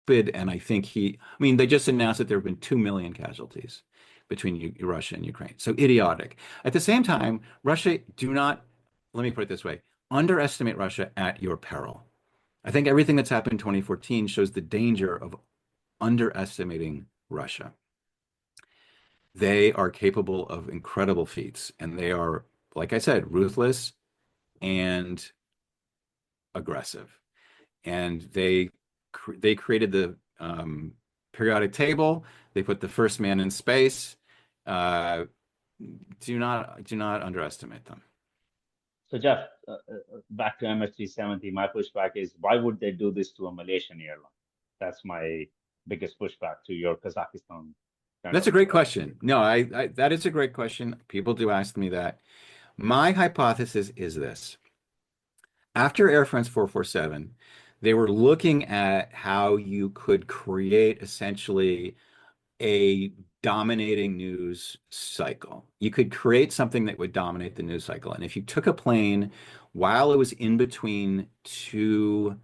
And I think they just announced that there have been 2 million casualties between Russia and Ukraine. So idiotic. At the same time, let me put it this way, underestimate Russia at your peril. I think everything that's happened in 2014 shows the danger of underestimating Russia. They are capable of incredible feats, and they are, like I said, ruthless and aggressive. And they created the periodic table. They put the first man in space. Do not underestimate them. So Jeff, back to MS-370, my pushback is, why would they do this to a Malaysian airline? That's my biggest pushback to your Kazakhstan. That's a great question. No, that is a great question. People do ask me that. My hypothesis is this. After Air France 447, they were looking at how you could create essentially a dominating news cycle. You could create something that would dominate the news cycle. And if you took a plane while it was in between two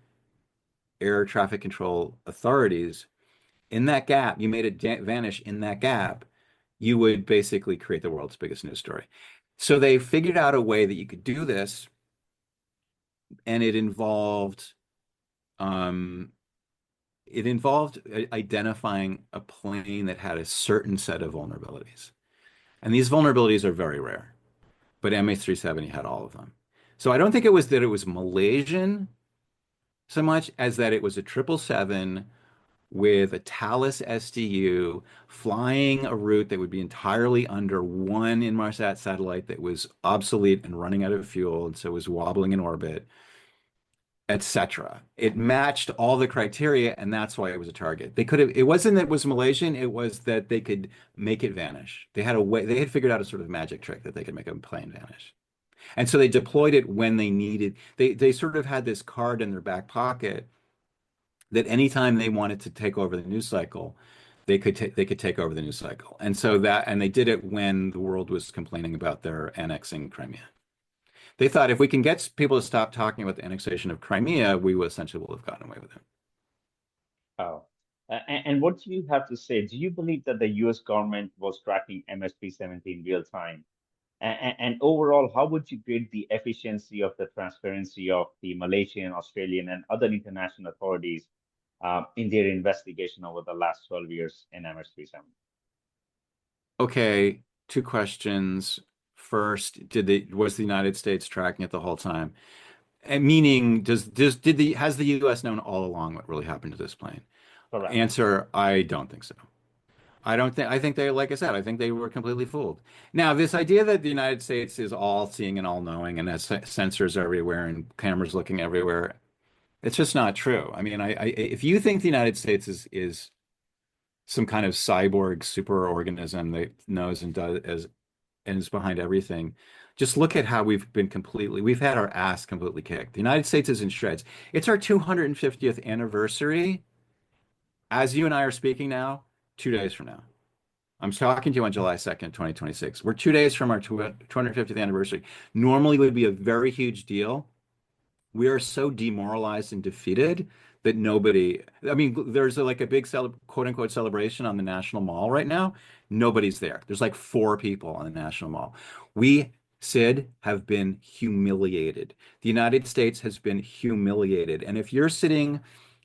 air traffic control authorities, in that gap, you made it vanish in that gap, you would basically create the world's biggest news story. So they figured out a way that you could do this, and it involved identifying a plane that had a certain set of vulnerabilities. And these vulnerabilities are very rare, but MH370 had all of them. So I don't think it was that it was Malaysian so much as that it was a 777 with a Thales SDU flying a route that would be entirely under one Inmarsat satellite that was obsolete and running out of fuel, and so was wobbling in orbit, etc. It matched all the criteria, and that's why it was a target. It wasn't that it was Malaysian, it was that they could make it vanish. They had figured out a sort of magic trick that they could make a plane vanish. And so they deployed it when they needed. They sort of had this card in their back pocket that anytime they wanted to take over the news cycle, they could take over the news cycle. And they did it when the world was complaining about their annexing Crimea. They thought if we can get people to stop talking about the annexation of Crimea, we will essentially have gotten away with it. Oh, and what do you have to say? Do you believe that the U.S. government was tracking MS-370 in real time? And overall, how would you grade the efficiency of the transparency of the Malaysian, Australian, and other international authorities in their investigation over the last 12 years in MS-370? Okay, 2 questions. First, was the United States tracking it the whole time? And meaning, has the U.S. known all along what really happened to this plane? Correct. Answer, I don't think so. I think they, like I said, I think they were completely fooled. Now, this idea that the United States is all seeing and all knowing and has sensors everywhere and cameras looking everywhere, it's just not true. I mean, if you think the United States is some kind of cyborg super organism that knows and does and is behind everything, just look at how we've had our ass completely kicked. The United States is in shreds. It's our 250th anniversary. As you and I are speaking now, 2 days from now. I'm talking to you on July 2nd, 2026. We're 2 days from our 250th anniversary. Normally would be a very huge deal. We are so demoralized and defeated that nobody, I mean, there's like a big quote unquote celebration on the National Mall right now. Nobody's there. There's like 4 people on the National Mall. We, Sid, have been humiliated. The United States has been humiliated. And if you're sitting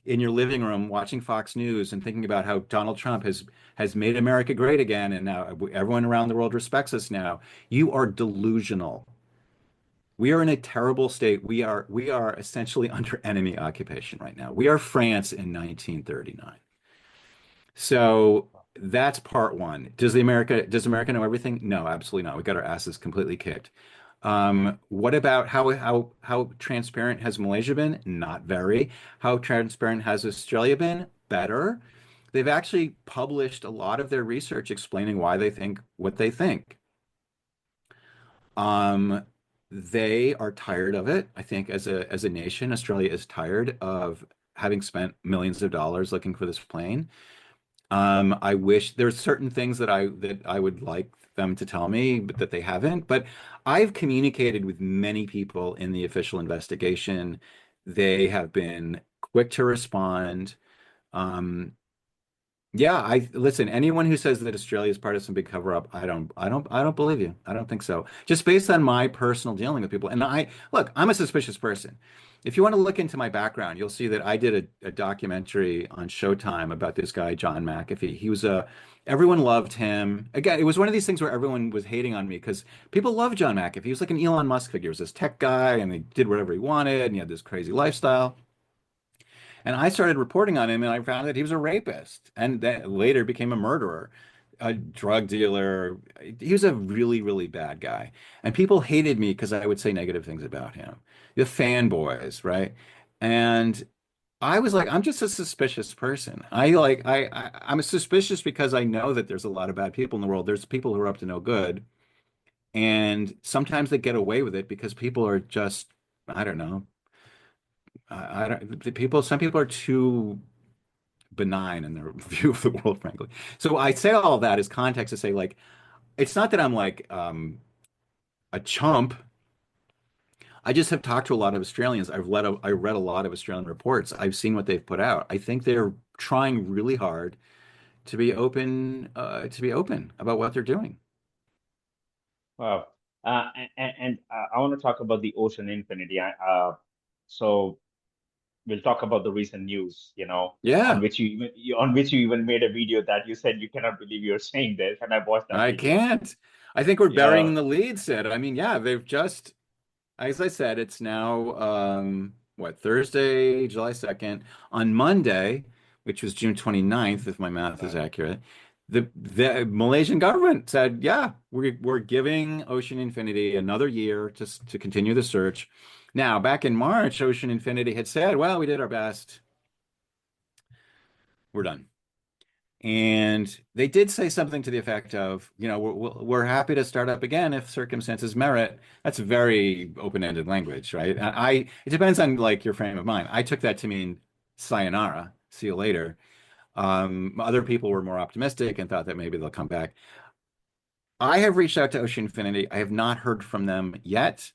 in your living room watching Fox News and thinking about how Donald Trump has made America great again and now everyone around the world respects us now, you are delusional. We are in a terrible state. We are essentially under enemy occupation right now. We are France in 1939. So that's part one. Does America know everything? No, absolutely not. We got our asses completely kicked. What about how transparent has Malaysia been? Not very. How transparent has Australia been? Better. They've actually published a lot of their research explaining why they think what they think. Um, they are tired of it. I think as a nation, Australia is tired of having spent millions of dollars looking for this plane. I wish there's certain things that I would like them to tell me, but that they haven't. But I've communicated with many people in the official investigation. They have been quick to respond. Um, yeah, I listen, anyone who says that Australia is part of some big cover up, I don't believe you. I don't think so. Just based on my personal dealing with people. And look, I'm a suspicious person. If you want to look into my background, you'll see that I did a documentary on Showtime about this guy, John McAfee. Everyone loved him. Again, it was one of these things where everyone was hating on me because people loved John McAfee. He was like an Elon Musk figure. He was this tech guy and he did whatever he wanted and he had this crazy lifestyle. And I started reporting on him, and I found that he was a rapist, and that later became a murderer, a drug dealer. He was a really, really bad guy, and people hated me because I would say negative things about him. The fanboys, right? And I was like, I'm just a suspicious person. I'm suspicious because I know that there's a lot of bad people in the world. There's people who are up to no good, and sometimes they get away with it because people are just, I don't know. I don't, the people, some people are too benign in their view of the world, frankly. So I say all that as context to say, like, it's not that I'm like a chump. I just have talked to a lot of Australians. I read a lot of Australian reports. I've seen what they've put out. I think they're trying really hard to be open about what they're doing. Wow. I want to talk about the Ocean Infinity. So we'll talk about the recent news, on Yeah, which you even made a video that you said you cannot believe you're saying this, and I watched that I video. can't. I think we're Yeah. burying the lead, Sid. I mean, yeah, they've just as I said, it's now Thursday, July 2nd. On Monday, which was June 29th, if my math is accurate, the Malaysian government said, yeah, we're giving Ocean Infinity another year to continue the search. Now, back in March, Ocean Infinity had said, well, we did our best. We're done. And they did say something to the effect of, we're happy to start up again if circumstances merit. That's very open-ended language, right? It depends on like your frame of mind. I took that to mean sayonara, see you later. Other people were more optimistic and thought that maybe they'll come back. I have reached out to Ocean Infinity. I have not heard from them yet.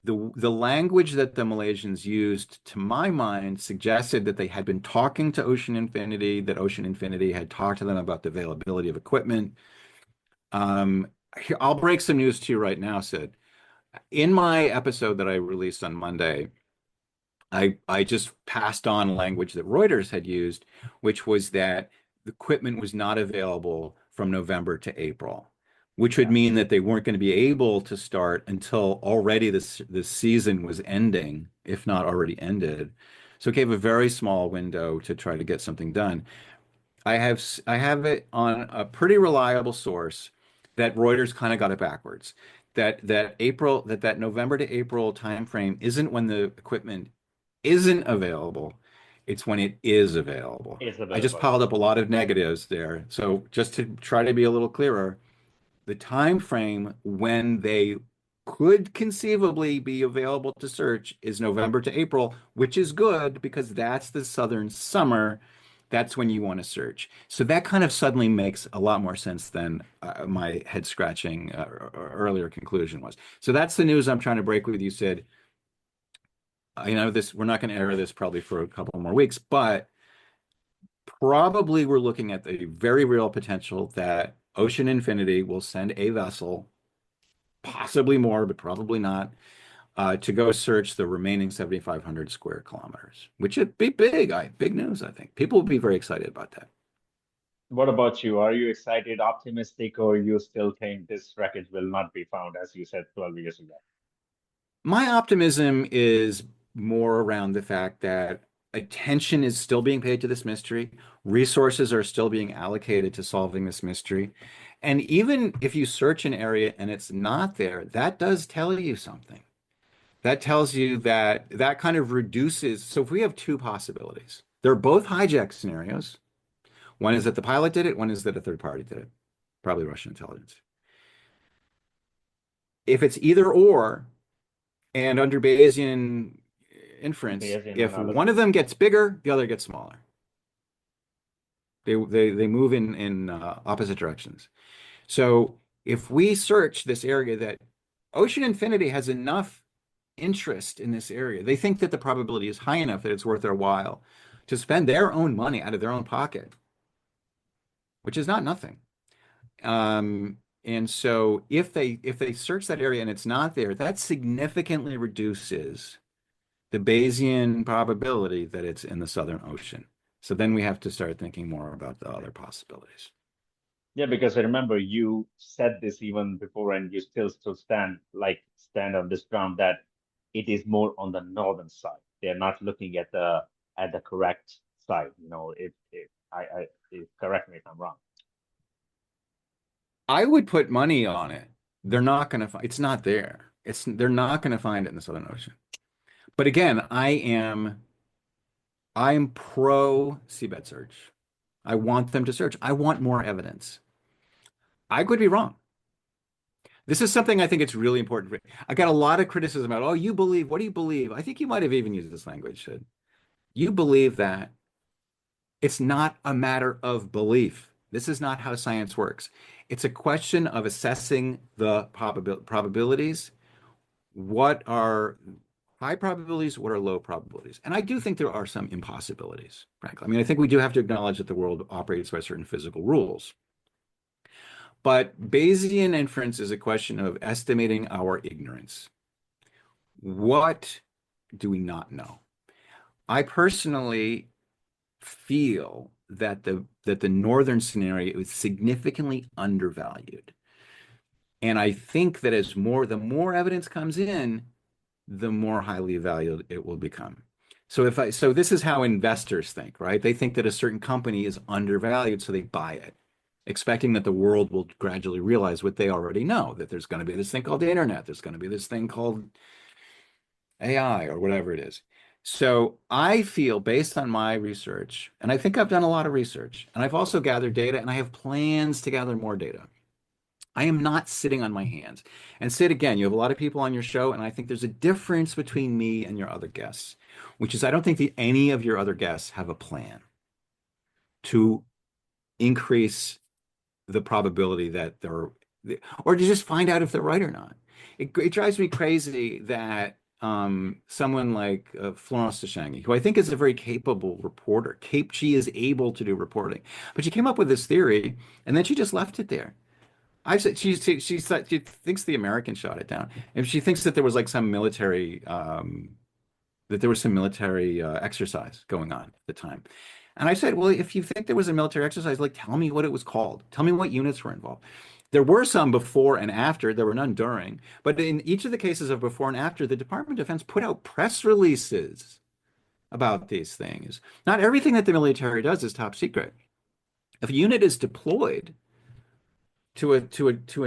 The language that the Malaysians used, to my mind, suggested that they had been talking to Ocean Infinity, that Ocean Infinity had talked to them about the availability of equipment. I'll break some news to you right now, Sid. In my episode that I released on Monday, I just passed on language that Reuters had used, which was that the equipment was not available from November to April. which would mean that they weren't going to be able to start until already this season was ending, if not already ended. So it gave a very small window to try to get something done. I have it on a pretty reliable source that Reuters kind of got it backwards. That November to April timeframe isn't when the equipment isn't available, it's when it is available. It's I just available. piled up a lot of negatives there. So just to try to be a little clearer, the time frame when they could conceivably be available to search is November to April, which is good because that's the southern summer. That's when you want to search. So that kind of suddenly makes a lot more sense than my head scratching earlier conclusion was. So that's the news I'm trying to break with you, Sid. I know we're not going to air this probably for a couple more weeks, but probably we're looking at the very real potential that Ocean Infinity will send a vessel, possibly more, but probably not, to go search the remaining 7,500 square kilometers, which would be big news, I think. People would be very excited about that. What about you? Are you excited, optimistic, or you still think this wreckage will not be found, as you said 12 years ago? My optimism is more around the fact that attention is still being paid to this mystery. Resources are still being allocated to solving this mystery. And even if you search an area and it's not there, that does tell you something. That tells you that that kind of reduces. So if we have two possibilities, they're both hijack scenarios. One is that the pilot did it, one is that a third party did it, probably Russian intelligence. If it's either or, and under Bayesian inference, Bayesian if analysis. one of them gets bigger, the other gets smaller. They move in opposite directions. So if we search this area, that Ocean Infinity has enough interest in this area, they think that the probability is high enough that it's worth their while to spend their own money out of their own pocket, which is not nothing. And so if they search that area and it's not there, that significantly reduces the Bayesian probability that it's in the Southern Ocean. So then we have to start thinking more about the other possibilities. Yeah, because I remember you said this even before, and you still stand on this ground that it is more on the northern side. They're not looking at the correct side. You know, correct me if I'm wrong. I would put money on it. They're not going to find, it's not there. They're not going to find it in the Southern Ocean. But again, I'm pro seabed search. I want them to search. I want more evidence. I could be wrong. This is something I think it's really important. I got a lot of criticism about, oh, you believe, what do you believe? I think you might have even used this language, Sid. You believe that it's not a matter of belief. This is not how science works. It's a question of assessing the probabilities. What are high probabilities? What are low probabilities? And I do think there are some impossibilities, frankly. I mean, I think we do have to acknowledge that the world operates by certain physical rules. But Bayesian inference is a question of estimating our ignorance. What do we not know? I personally feel that the northern scenario is significantly undervalued. And I think that the more evidence comes in, the more highly valued it will become. So this is how investors think, right? They think that a certain company is undervalued, so they buy it, expecting that the world will gradually realize what they already know, that there's going to be this thing called the internet, there's going to be this thing called AI or whatever it is. So I feel, based on my research, and I think I've done a lot of research, and I've also gathered data, and I have plans to gather more data. I am not sitting on my hands. And Sid, again, you have a lot of people on your show, and I think there's a difference between me and your other guests, which is I don't think that any of your other guests have a plan to increase the probability that or to just find out if they're right or not. It drives me crazy that someone like Florence Tishanghi, who I think is a very capable reporter, she is able to do reporting, but she came up with this theory and then she just left it there. I said she thinks the Americans shot it down, and she thinks that there was like some military exercise going on at the time. And I said, well, if you think there was a military exercise, like, tell me what it was called. Tell me what units were involved. There were some before and after, there were none during. But in each of the cases of before and after, the Department of Defense put out press releases about these things. Not everything that the military does is top secret. If a unit is deployed to a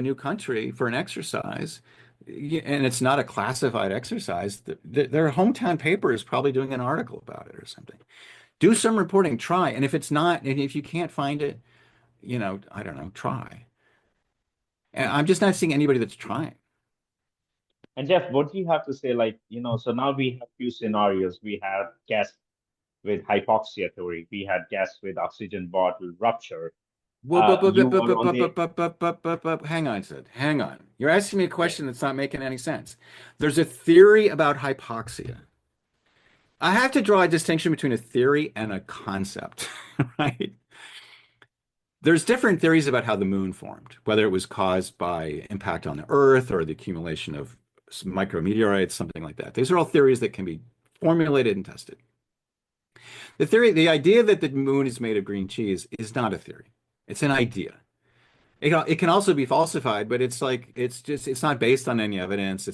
new country for an exercise, and it's not a classified exercise, their hometown paper is probably doing an article about it or something. Do some reporting, try. And if it's not, and if you can't find it, I don't know, try. And I'm just not seeing anybody that's trying. And Jeff, what do you have to say? Like, so now we have few scenarios. We have guests with hypoxia theory. We had guests with oxygen bottle rupture. Hang on, Sid. Hang on. You're asking me a question that's not making any sense. There's a theory about hypoxia. I have to draw a distinction between a theory and a concept, right? There's different theories about how the moon formed, whether it was caused by impact on the Earth or the accumulation of micrometeorites, something like that. These are all theories that can be formulated and tested. The idea that the moon is made of green cheese is not a theory. It's an idea. It can also be falsified, but it's not based on any evidence.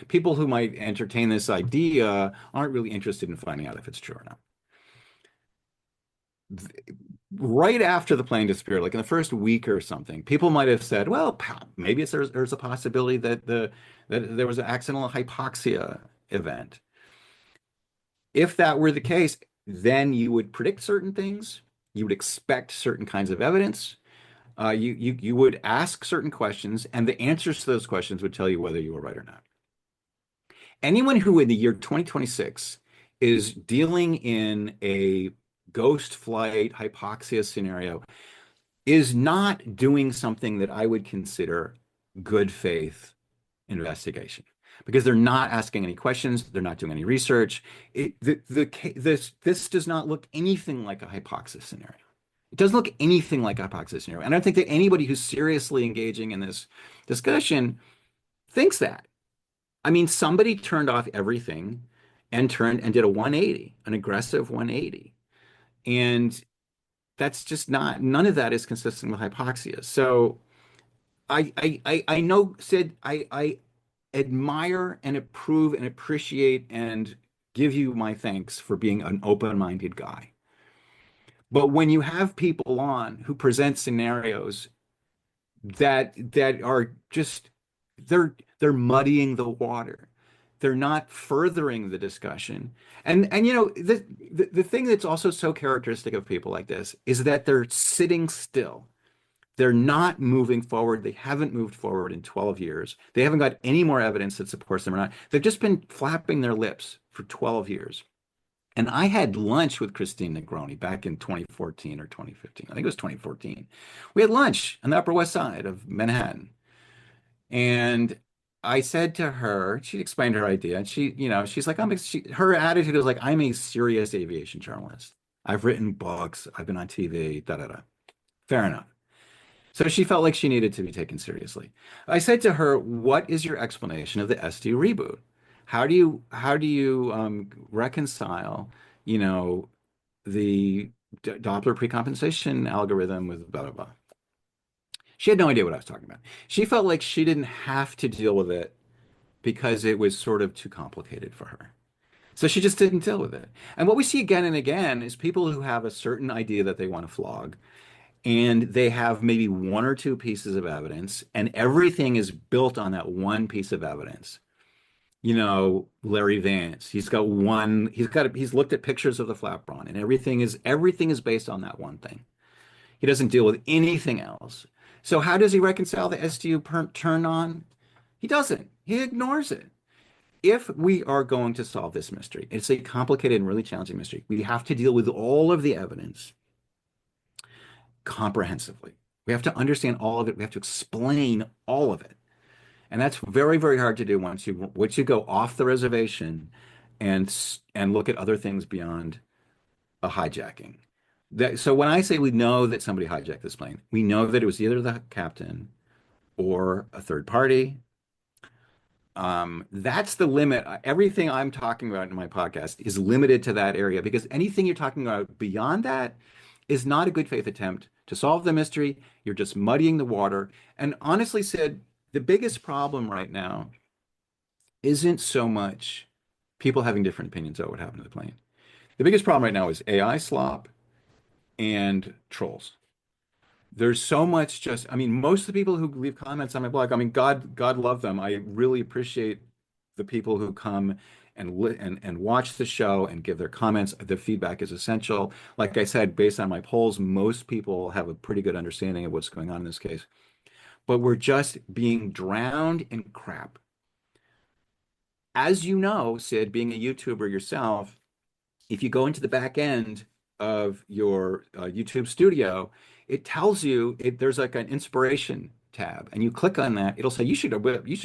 People who might entertain this idea aren't really interested in finding out if it's true or not. Right after the plane disappeared, like in the first week or something, people might have said, well, maybe there's a possibility that there was an accidental hypoxia event. If that were the case, then you would predict certain things. You would expect certain kinds of evidence. You would ask certain questions, and the answers to those questions would tell you whether you were right or not. Anyone who in the year 2026 is dealing in a ghost flight hypoxia scenario is not doing something that I would consider good faith investigation, because they're not asking any questions, they're not doing any research. This does not look anything like a hypoxia scenario. It doesn't look anything like a hypoxia scenario. And I don't think that anybody who's seriously engaging in this discussion thinks that. I mean, somebody turned off everything and did a 180, an aggressive 180. And that's just none of that is consistent with hypoxia. So I know, Sid, I admire and approve and appreciate and give you my thanks for being an open-minded guy. But when you have people on who present scenarios that are just they're muddying the water, they're not furthering the discussion. And the thing that's also so characteristic of people like this is that they're sitting still. They're not moving forward. They haven't moved forward in 12 years. They haven't got any more evidence that supports them or not. They've just been flapping their lips for 12 years. And I had lunch with Christine Negroni back in 2014 or 2015. I think it was 2014. We had lunch on the Upper West Side of Manhattan. And I said to her, she explained her idea, and she's like, her attitude is like, I'm a serious aviation journalist. I've written books, I've been on TV, da da da. Fair enough. So she felt like she needed to be taken seriously. I said to her, what is your explanation of the SD reboot? How do you reconcile, the Doppler precompensation algorithm with blah, blah, blah? She had no idea what I was talking about. She felt like she didn't have to deal with it because it was sort of too complicated for her. So she just didn't deal with it. And what we see again and again is people who have a certain idea that they want to flog, and they have maybe one or two pieces of evidence, and everything is built on that one piece of evidence. Larry Vance, he's looked at pictures of the Flatbron, and everything is based on that one thing. He doesn't deal with anything else. So how does he reconcile the SDU turn on? He doesn't. He ignores it. If we are going to solve this mystery, it's a complicated and really challenging mystery. We have to deal with all of the evidence comprehensively. We have to understand all of it. We have to explain all of it. And that's very, very hard to do once you go off the reservation and look at other things beyond a hijacking. So when I say we know that somebody hijacked this plane, we know that it was either the captain or a third party. That's the limit. Everything I'm talking about in my podcast is limited to that area, because anything you're talking about beyond that is not a good faith attempt to solve the mystery. You're just muddying the water. And honestly, Sid, the biggest problem right now isn't so much people having different opinions about what happened to the plane. The biggest problem right now is AI slop and trolls. There's so much just, I mean, most of the people who leave comments on my blog, I mean, God love them. I really appreciate the people who come and watch the show and give their comments. The feedback is essential. Like I said, based on my polls, most people have a pretty good understanding of what's going on in this case. But we're just being drowned in crap. As you know, Sid, being a YouTuber yourself, if you go into the back end of your YouTube studio, it tells you there's like an inspiration tab, and you click on that. It'll say you should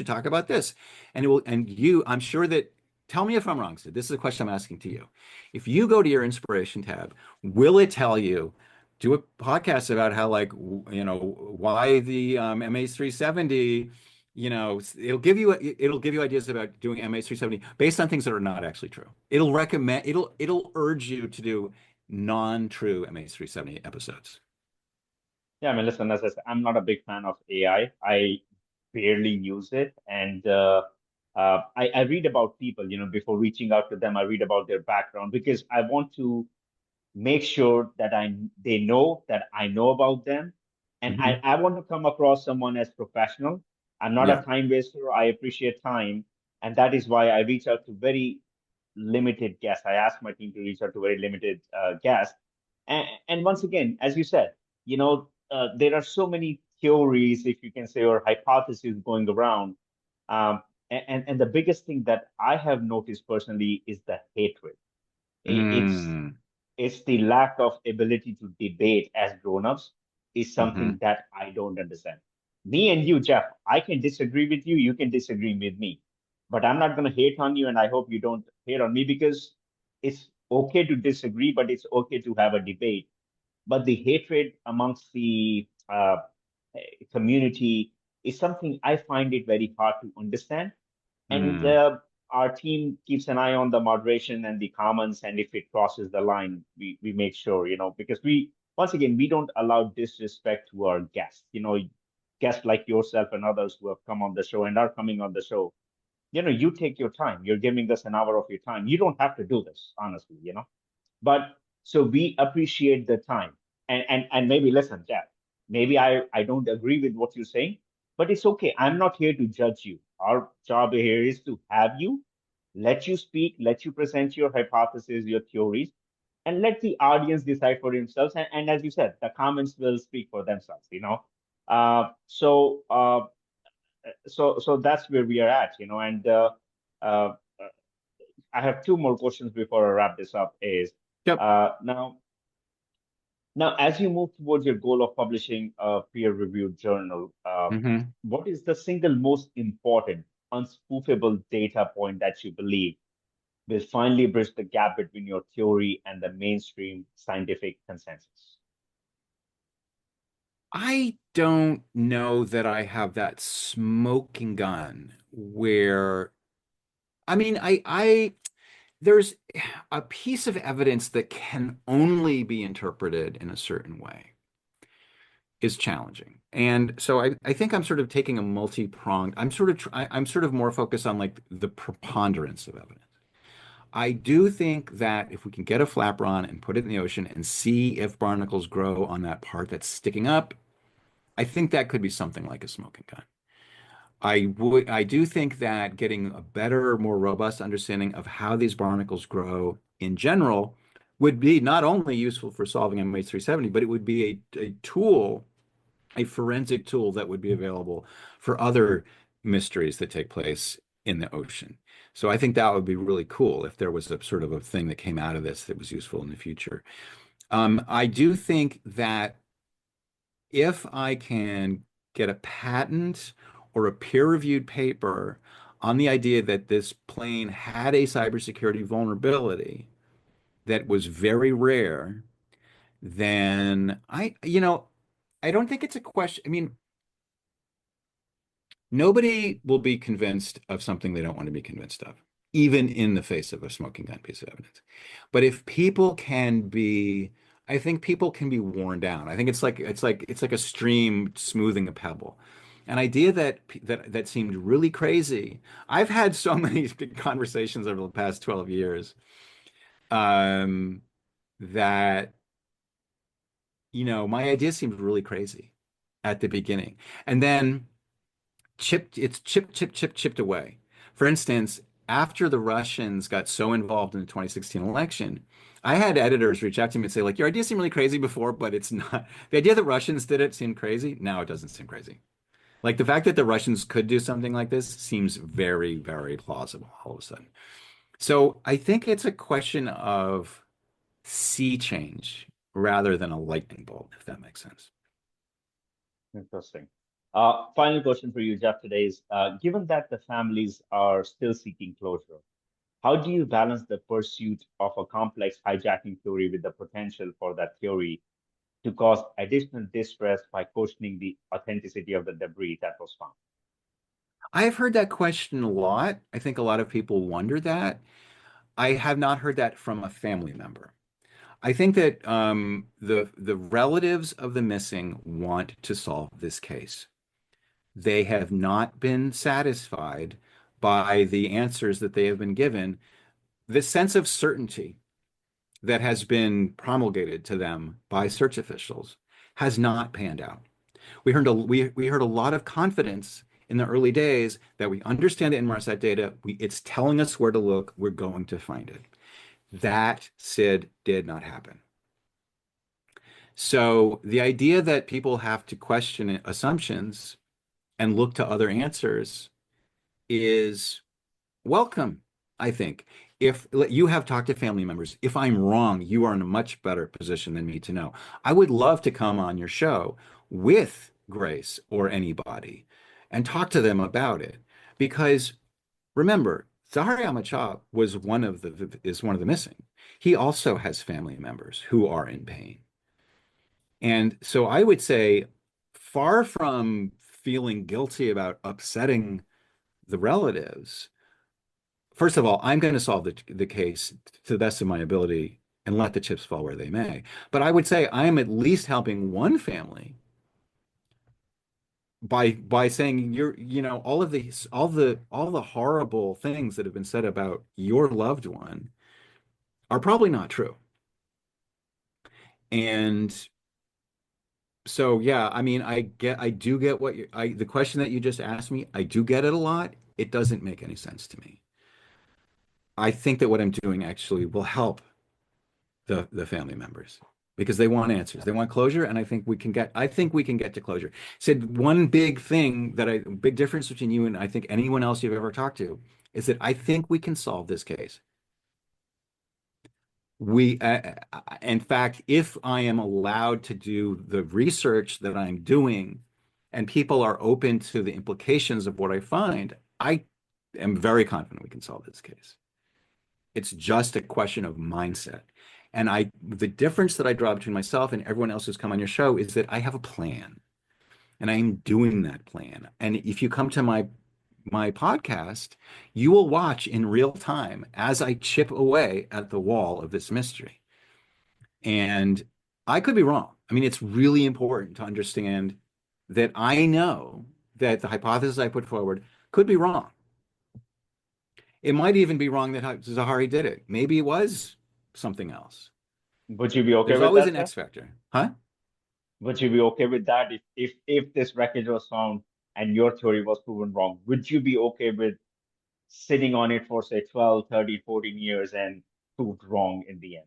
talk about this, and it will. And you, I'm sure that. Tell me if I'm wrong, Sid. This is a question I'm asking to you. If you go to your inspiration tab, will it tell you do a podcast about how why the MH370? It'll give you ideas about doing MH370 based on things that are not actually true. It'll urge you to do non-true MH370 episodes. Yeah, I mean, listen, as I said, I'm not a big fan of AI. I barely use it, and I read about people. Before reaching out to them, I read about their background because I want to make sure that they know that I know about them, and Mhm. I want to come across someone as professional. I'm not a Yeah. time waster. I appreciate time, and that is why I reach out to very limited guests. I ask my team to reach out to very limited guests, and once again, as you said, there are so many theories, if you can say, or hypotheses going around. And the biggest thing that I have noticed personally is the hatred. It's Mm. it's the lack of ability to debate as grown-ups is Hmm. something that I don't understand. Me and you, Jeff, I can disagree with you, you can disagree with me, but I'm not going to hate on you, and I hope you don't hate on me because it's okay to disagree, but it's okay to have a debate. But the hatred amongst the community is something I find it very hard to understand. And Mm. our team keeps an eye on the moderation and the comments, and if it crosses the line, we make sure, because once again, we don't allow disrespect to our guests. Guests like yourself and others who have come on the show and are coming on the show. You take your time. You're giving us an hour of your time. You don't have to do this, honestly. But so we appreciate the time. And maybe listen, Jeff, maybe I don't agree with what you're saying, but it's okay. I'm not here to judge you. Our job here is to have you, let you speak, let you present your hypotheses, your theories, and let the audience decide for themselves. And as you said, the comments will speak for themselves. Uh, so uh, so that's where we are at, and uh, I have two more questions before I wrap this up. Is Yep. now, as you move towards your goal of publishing a peer-reviewed journal, Hmm. what is the single most important unspoofable data point that you believe will finally bridge the gap between your theory and the mainstream scientific consensus? I don't know that I have that smoking gun where, I mean, there's a piece of evidence that can only be interpreted in a certain way is challenging. And so I think I'm sort of taking a multi-pronged, I'm sort of more focused on like the preponderance of evidence. I do think that if we can get a flaperon and put it in the ocean and see if barnacles grow on that part that's sticking up, I think that could be something like a smoking gun. I do think that getting a better, more robust understanding of how these barnacles grow in general would be not only useful for solving MH370, but it would be a tool, a forensic tool that would be available for other mysteries that take place in the ocean. So I think that would be really cool if there was a sort of a thing that came out of this that was useful in the future. I do think that if I can get a patent or a peer-reviewed paper on the idea that this plane had a cybersecurity vulnerability that was very rare, then I don't think it's a question. I mean, nobody will be convinced of something they don't want to be convinced of, even in the face of a smoking gun piece of evidence. But if people can be, I think people can be worn down. I think it's like a stream smoothing a pebble. An idea that seemed really crazy. I've had so many conversations over the past 12 years um, that my idea seemed really crazy at the beginning, and then chipped away. For instance, after the Russians got so involved in the 2016 election, I had editors reach out to me and say, like, your idea seemed really crazy before, but it's not. The idea that Russians did it seemed crazy. Now it doesn't seem crazy. Like the fact that the Russians could do something like this seems very, very plausible all of a sudden. So I think it's a question of sea change rather than a lightning bolt, if that makes sense. Interesting. Final question for you, Jeff, today is, given that the families are still seeking closure, how do you balance the pursuit of a complex hijacking theory with the potential for that theory to cause additional distress by questioning the authenticity of the debris that was found? I have heard that question a lot. I think a lot of people wonder that. I have not heard that from a family member. I think that the relatives of the missing want to solve this case. They have not been satisfied by the answers that they have been given. This sense of certainty that has been promulgated to them by search officials has not panned out. We heard a lot of confidence in the early days that we understand the Inmarsat data. It's telling us where to look. We're going to find it. That, Sid, did not happen. So the idea that people have to question assumptions and look to other answers is welcome, I think. If you have talked to family members, if I'm wrong, you are in a much better position than me to know. I would love to come on your show with Grace or anybody and talk to them about it. Because remember, Zahari Ahmad-Shah is one of the missing. He also has family members who are in pain. And so I would say, far from feeling guilty about upsetting the relatives, first of all, I'm going to solve the case to the best of my ability and let the chips fall where they may. But I would say I am at least helping one family by saying all of these all the horrible things that have been said about your loved one are probably not true. And so yeah, I mean, I do get the question that you just asked me. I do get it a lot. It doesn't make any sense to me. I think that what I'm doing actually will help the family members because they want answers. They want closure, and I think we can get to closure. Said one big big difference between you and I think anyone else you've ever talked to is that I think we can solve this case. In fact, if I am allowed to do the research that I'm doing and people are open to the implications of what I find, I am very confident we can solve this case. It's just a question of mindset. And the difference that I draw between myself and everyone else who's come on your show is that I have a plan and I am doing that plan. And if you come to my podcast, you will watch in real time as I chip away at the wall of this mystery. And I could be wrong. I mean, it's really important to understand that I know that the hypothesis I put forward could be wrong. It might even be wrong that Zahari did it. Maybe it was something else. Would you be okay There's with always that, an Jeff? X factor, huh? Would you be okay with that if this wreckage was found and your theory was proven wrong? Would you be okay with sitting on it for, say, 12, 13, 14 years and proved wrong in the end?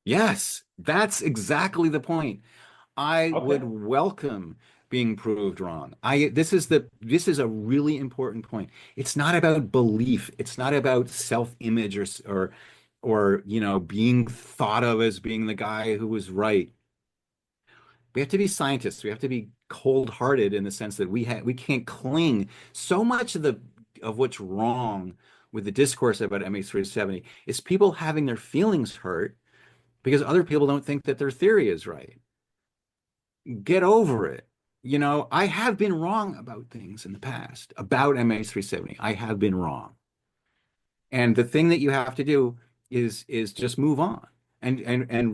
Yes, that's exactly the point. I Okay. would welcome being proved wrong. This is a really important point. It's not about belief. It's not about self-image or being thought of as being the guy who was right. We have to be scientists. We have to be cold-hearted in the sense that we can't cling. So much of what's wrong with the discourse about MH370 is people having their feelings hurt because other people don't think that their theory is right. Get over it. I have been wrong about things in the past, about MH370. I have been wrong. And the thing that you have to do is just move on. and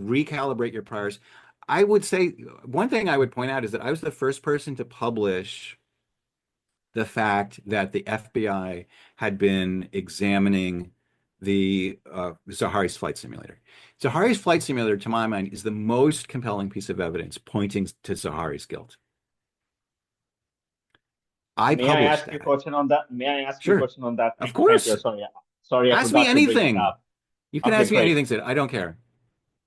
recalibrate your priors. I would say one thing I would point out is that I was the first person to publish the fact that the FBI had been examining the Zahari's flight simulator. Zahari's flight simulator, to my mind, is the most compelling piece of evidence pointing to Zahari's guilt. I May I published ask you a that. question on that? May I ask you a Sure. question on that? Of Thank you. course. Sorry, I Ask me forgot to bring it anything. up. You can Okay, ask me great. anything, Sid. I don't care.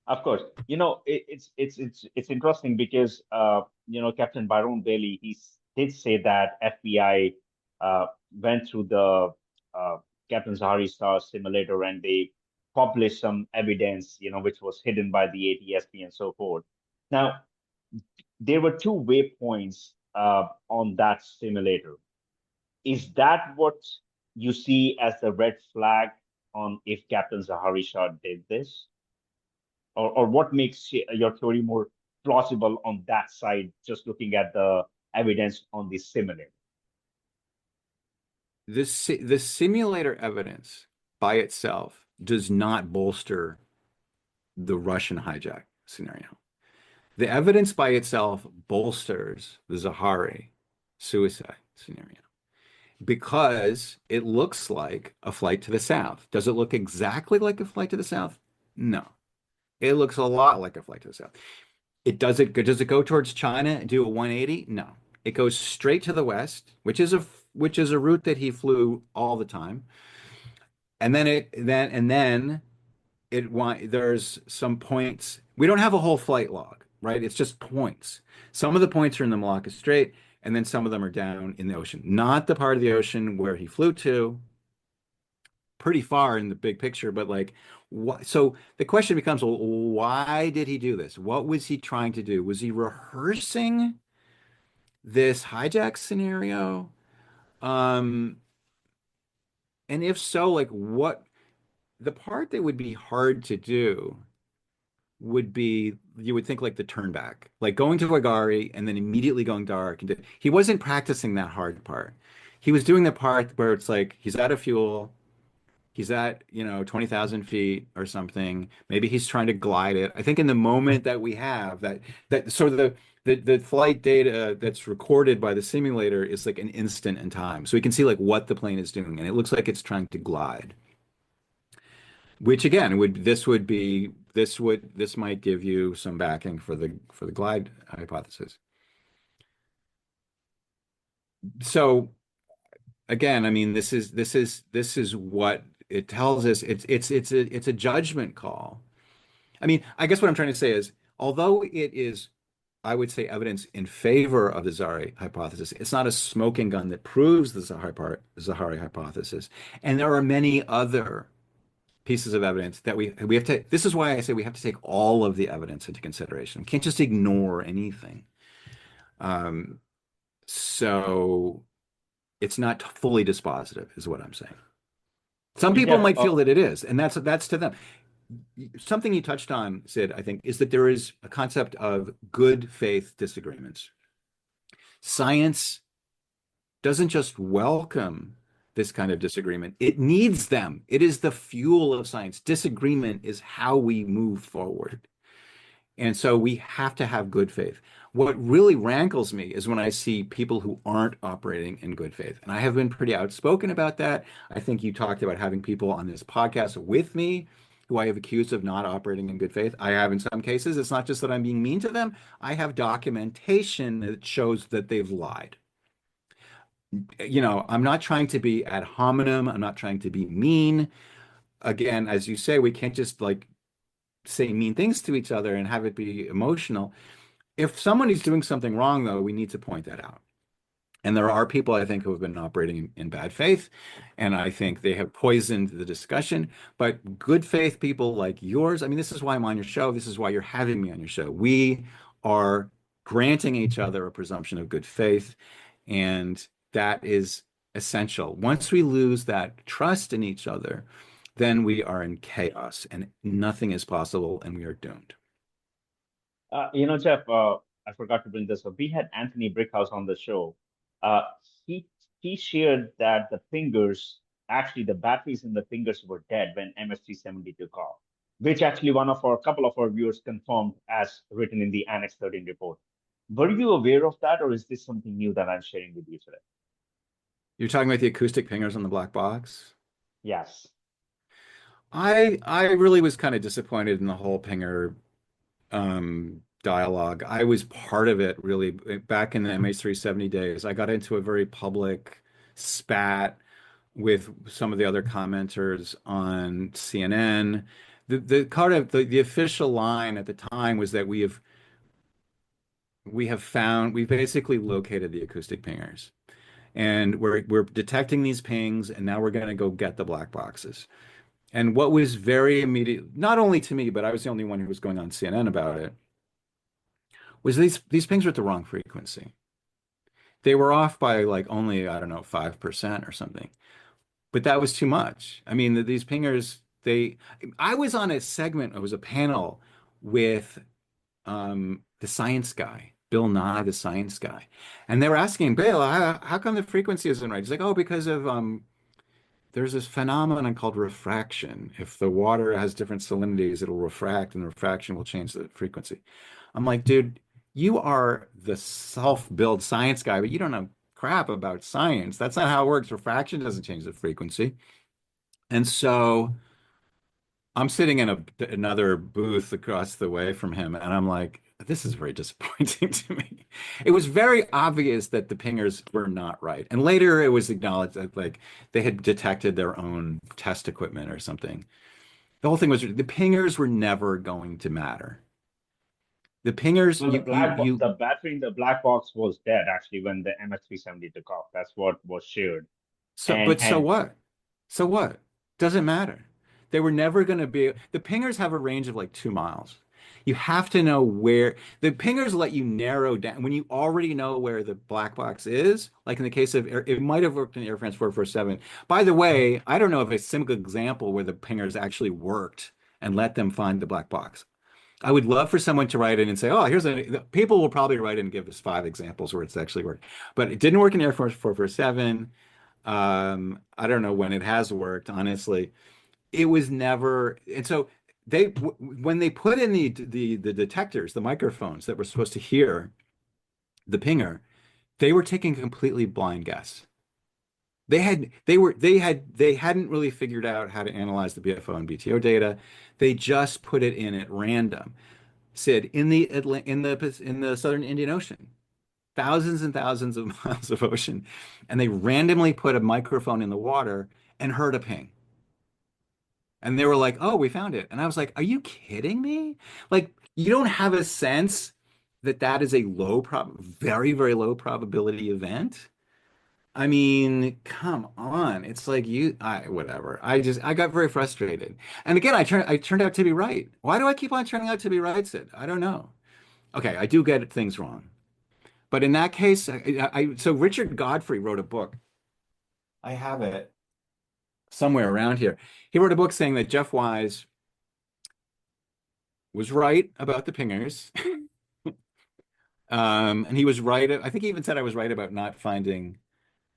Of course, it's interesting because Captain Byron Bailey did say that FBI went through the uh, Captain Zahari Star simulator and they published some evidence which was hidden by the ATSP and so forth. Now there were two waypoints on that simulator. Is that what you see as the red flag on if Captain Zahari Shah did this? Or what makes your theory more plausible on that side, just looking at the evidence on the simulator? The simulator evidence by itself does not bolster the Russian hijack scenario. The evidence by itself bolsters the Zahari suicide scenario because it looks like a flight to the south. Does it look exactly like a flight to the south? No. It looks a lot like a flight to the south. Does it go towards China and do a 180? No. It goes straight to the west, which is a route that he flew all the time. And then there's some points. We don't have a whole flight log, right? It's just points. Some of the points are in the Malacca Strait, and then some of them are down in the ocean. Not the part of the ocean where he flew to, pretty far in the big picture, but like, what? So the question becomes, well, why did he do this? What was he trying to do? Was he rehearsing this hijack scenario? Um, and if so, like, what? The part that would be hard to do would be, you would think, like the turn back, like going to Agari and then immediately going dark. And he wasn't practicing that hard part. He was doing the part where it's like he's out of fuel. He's at, 20,000 feet or something. Maybe he's trying to glide it. I think in the moment that we have that sort of the flight data that's recorded by the simulator is like an instant in time. So we can see like what the plane is doing, and it looks like it's trying to glide. Which again this might give you some backing for the glide hypothesis. So again, I mean, this is what it tells us. It's a judgment call. I mean, I guess what I'm trying to say is, although it is, I would say, evidence in favor of the Zahari hypothesis, it's not a smoking gun that proves the Zahari hypothesis. And there are many other pieces of evidence that we have to. This is why I say we have to take all of the evidence into consideration. We can't just ignore anything. So it's not fully dispositive, is what I'm saying. Some people Yeah, might feel that it is, and that's to them. Something you touched on, Sid, I think, is that there is a concept of good faith disagreements. Science doesn't just welcome this kind of disagreement, it needs them. It is the fuel of science. Disagreement is how we move forward. And so we have to have good faith. What really rankles me is when I see people who aren't operating in good faith. And I have been pretty outspoken about that. I think you talked about having people on this podcast with me who I have accused of not operating in good faith. I have in some cases. It's not just that I'm being mean to them. I have documentation that shows that they've lied. I'm not trying to be ad hominem. I'm not trying to be mean. Again, as you say, we can't just like say mean things to each other and have it be emotional. If someone is doing something wrong, though, we need to point that out. And there are people, I think, who have been operating in bad faith, and I think they have poisoned the discussion. But good faith people like yours, I mean, this is why I'm on your show. This is why you're having me on your show. We are granting each other a presumption of good faith, and that is essential. Once we lose that trust in each other, then we are in chaos and nothing is possible and we are doomed. Jeff, I forgot to bring this up. We had Anthony Brickhouse on the show. Uh, he he shared that the batteries in the fingers were dead when MS-370 took off. which actually couple of our viewers confirmed as written in the Annex 13 report. Were you aware of that, or is this something new that I'm sharing with you today? You're talking about the acoustic pingers on the black box? Yes. I really was kind of disappointed in the whole pinger dialogue. I was part of it really back in the MH370 days. I got into a very public spat with some of the other commenters on CNN. The official line at the time was that we basically located the acoustic pingers, and we're detecting these pings, and now we're going to go get the black boxes. And what was very immediate, not only to me, but I was the only one who was going on CNN about it, was these pings were at the wrong frequency. They were off by like only, I don't know, 5% or something. But that was too much. I mean, these pingers, I was on a segment, it was a panel with the science guy, Bill Nye, the science guy. And they were asking Bill, how come the frequency isn't right? He's like, oh, because of there's this phenomenon called refraction. If the water has different salinities, it'll refract, and the refraction will change the frequency. I'm like, dude, you are the self-build science guy, but you don't know crap about science. That's not how it works. Refraction doesn't change the frequency. And so I'm sitting in another booth across the way from him, and I'm like, this is very disappointing to me. It was very obvious that the pingers were not right. And later it was acknowledged that like they had detected their own test equipment or something. The whole thing was the pingers were never going to matter. The pingers, Well, the battery in the black box was dead actually when the MH370 took off. That's what was shared. so what? So what? Doesn't matter. They were never going to be. The pingers have a range of like 2 miles. You have to know where the pingers let you narrow down when you already know where the black box is. Like in the case of it might have worked in Air France 447. By the way, I don't know if a single example where the pingers actually worked and let them find the black box. I would love for someone to write in and say, "Oh, people will probably write in and give us 5 examples where it's actually worked." But it didn't work in Air Force 447. I don't know when it has worked, honestly. It was never, and so when they put in the detectors, the microphones that were supposed to hear the pinger, they were taking a completely blind guess. They hadn't really figured out how to analyze the BFO and BTO data. They just put it in at random. Sid, in the southern Indian Ocean, thousands and thousands of miles of ocean, and they randomly put a microphone in the water and heard a ping. And they were like, "Oh, we found it." And I was like, "Are you kidding me? Like, you don't have a sense that that is a very, very low probability event?" I mean, come on. It's like whatever. I got very frustrated. And again, I turned out to be right. Why do I keep on turning out to be right, Sid? I don't know. Okay, I do get things wrong. But in that case, so Richard Godfrey wrote a book. I have it somewhere around here. He wrote a book saying that Jeff Wise was right about the pingers. And he was right. I think he even said I was right about not finding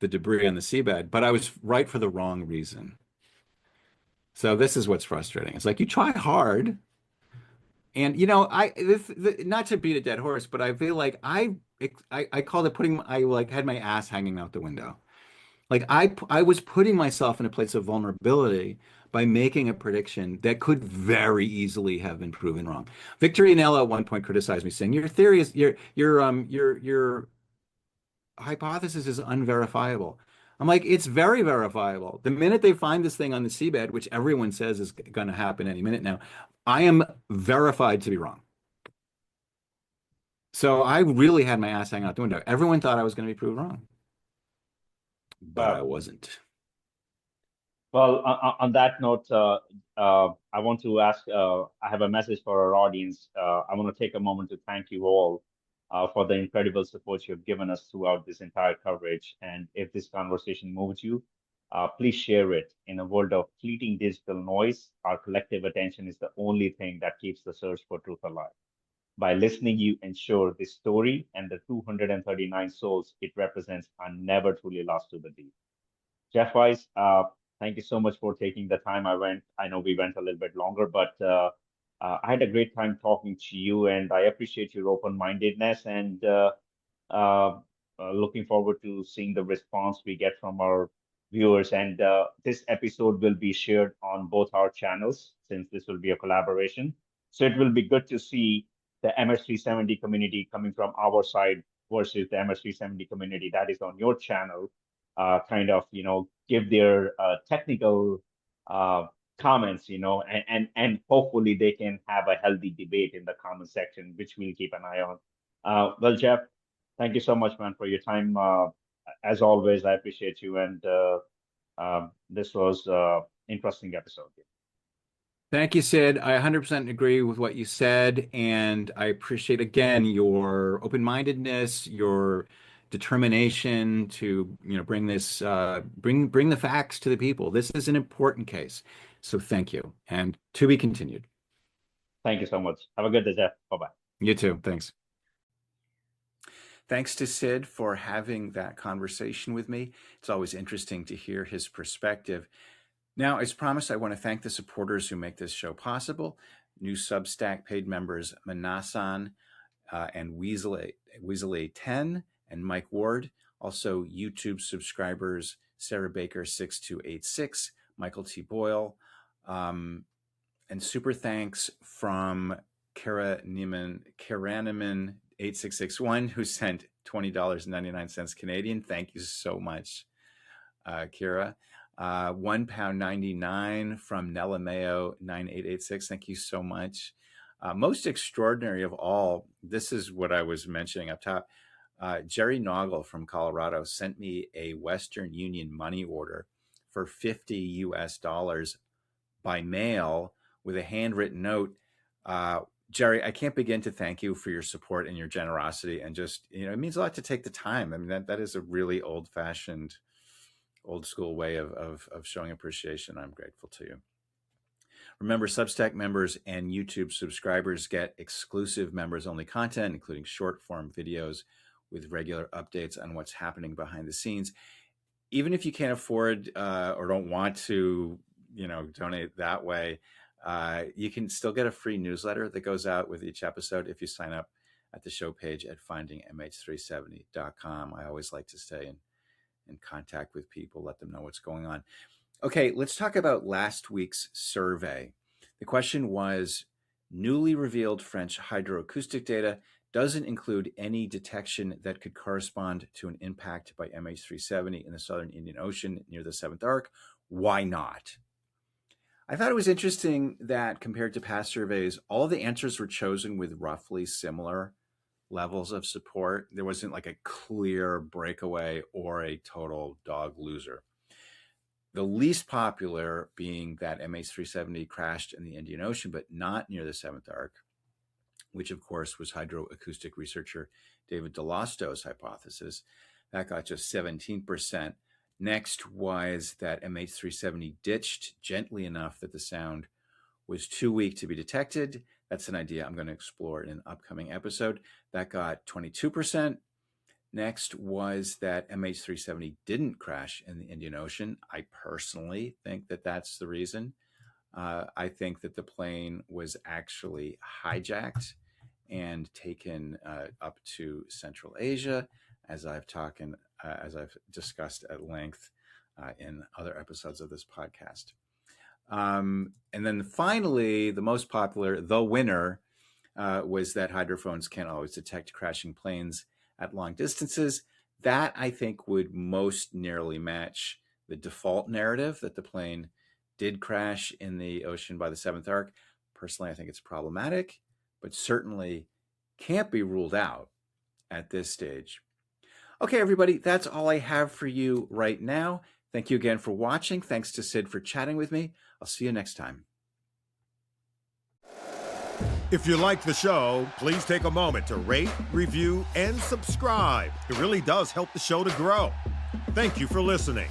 the debris on the seabed, but I was right for the wrong reason. So this is what's frustrating. It's like you try hard, and not to beat a dead horse, but I feel like I called it I like had my ass hanging out the window. Like I was putting myself in a place of vulnerability by making a prediction that could very easily have been proven wrong. Victor Anello at one point criticized me, saying, "Your theory is your hypothesis is unverifiable." I'm like, it's very verifiable. The minute they find this thing on the seabed, which everyone says is going to happen any minute now, I am verified to be wrong. So I really had my ass hanging out the window. Everyone thought I was going to be proved wrong, but I wasn't. Well, on that note, I want to ask, I have a message for our audience. I want to take a moment to thank you all for the incredible support you've given us throughout this entire coverage. And if this conversation moves you, please share it. In a world of fleeting digital noise, our collective attention is the only thing that keeps the search for truth alive. By listening, you ensure this story and the 239 souls it represents are never truly lost to the deep. Jeff Wise, Thank you so much for taking the time. I know we went a little bit longer, but I had a great time talking to you, and I appreciate your open-mindedness and uh, looking forward to seeing the response we get from our viewers. And this episode will be shared on both our channels since this will be a collaboration. So it will be good to see the MS370 community coming from our side versus the MS370 community that is on your channel, kind of, give their technical comments, and hopefully they can have a healthy debate in the comment section, which we'll keep an eye on. Well, Jeff, thank you so much, man, for your time. As always, I appreciate you, and this was interesting episode. Thank you, Sid. I 100% agree with what you said, and I appreciate again your open-mindedness, your determination to bring this bring the facts to the people. This is an important case, so thank you, and to be continued. Thank you so much. Have a good day, Jeff. Bye-bye. You too. Thanks. Thanks to Sid for having that conversation with me. It's always interesting to hear his perspective. Now, as promised, I want to thank the supporters who make this show possible. New Substack paid members Manasan and Weasley 10 and Mike Ward. Also, YouTube subscribers Sarah Baker 6286, Michael T. Boyle, and super thanks from Karaniman 8661, who sent $20.99 Canadian. Thank you so much, Kira. £1.99 from Nella Mayo 9886. Thank you so much. Most extraordinary of all, this is what I was mentioning up top. Jerry Noggle from Colorado sent me a Western Union money order for $50 US by mail with a handwritten note. Jerry, I can't begin to thank you for your support and your generosity, and just, it means a lot to take the time. I mean, that is a really old-fashioned, old school way of showing appreciation. I'm grateful to you. Remember, Substack members and YouTube subscribers get exclusive members-only content, including short-form videos with regular updates on what's happening behind the scenes. Even if you can't afford or don't want to, donate that way, you can still get a free newsletter that goes out with each episode if you sign up at the show page at findingmh370.com. I always like to stay in contact with people, let them know what's going on. Okay, let's talk about last week's survey. The question was, newly revealed French hydroacoustic data doesn't include any detection that could correspond to an impact by MH370 in the southern Indian Ocean near the Seventh Arc. Why not? I thought it was interesting that compared to past surveys, all of the answers were chosen with roughly similar levels of support. There wasn't like a clear breakaway or a total dog loser. The least popular being that MH370 crashed in the Indian Ocean, but not near the Seventh Arc, which of course was hydroacoustic researcher David Delosto's hypothesis. That got just 17%. Next was that MH370 ditched gently enough that the sound was too weak to be detected. That's an idea I'm going to explore in an upcoming episode. That got 22%. Next was that MH370 didn't crash in the Indian Ocean. I personally think that that's the reason. I think that the plane was actually hijacked and taken up to Central Asia, as I've discussed at length in other episodes of this podcast. And then finally, the most popular, the winner, was that hydrophones can't always detect crashing planes at long distances. That, I think, would most nearly match the default narrative that the plane did crash in the ocean by the Seventh Arc. Personally, I think it's problematic, but certainly can't be ruled out at this stage. Okay, everybody, that's all I have for you right now. Thank you again for watching. Thanks to Sid for chatting with me. I'll see you next time. If you like the show, please take a moment to rate, review, and subscribe. It really does help the show to grow. Thank you for listening.